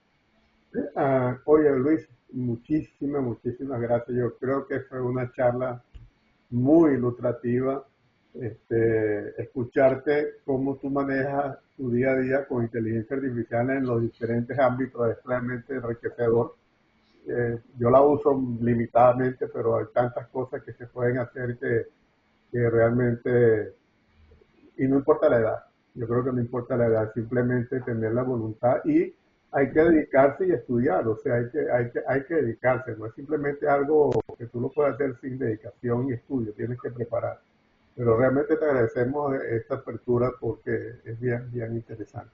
Speaker 5: Oye, Luis, muchísimas gracias. Yo creo que fue una charla muy ilustrativa. Escucharte cómo tú manejas tu día a día con inteligencia artificial en los diferentes ámbitos es realmente enriquecedor. Yo la uso limitadamente, pero hay tantas cosas que se pueden hacer que realmente, y no importa la edad, yo creo que no importa la edad, simplemente tener la voluntad y hay que dedicarse y estudiar, o sea, hay que dedicarse, no es simplemente algo que tú lo puedes hacer sin dedicación y estudio, tienes que preparar. Pero realmente te agradecemos esta apertura porque es bien interesante.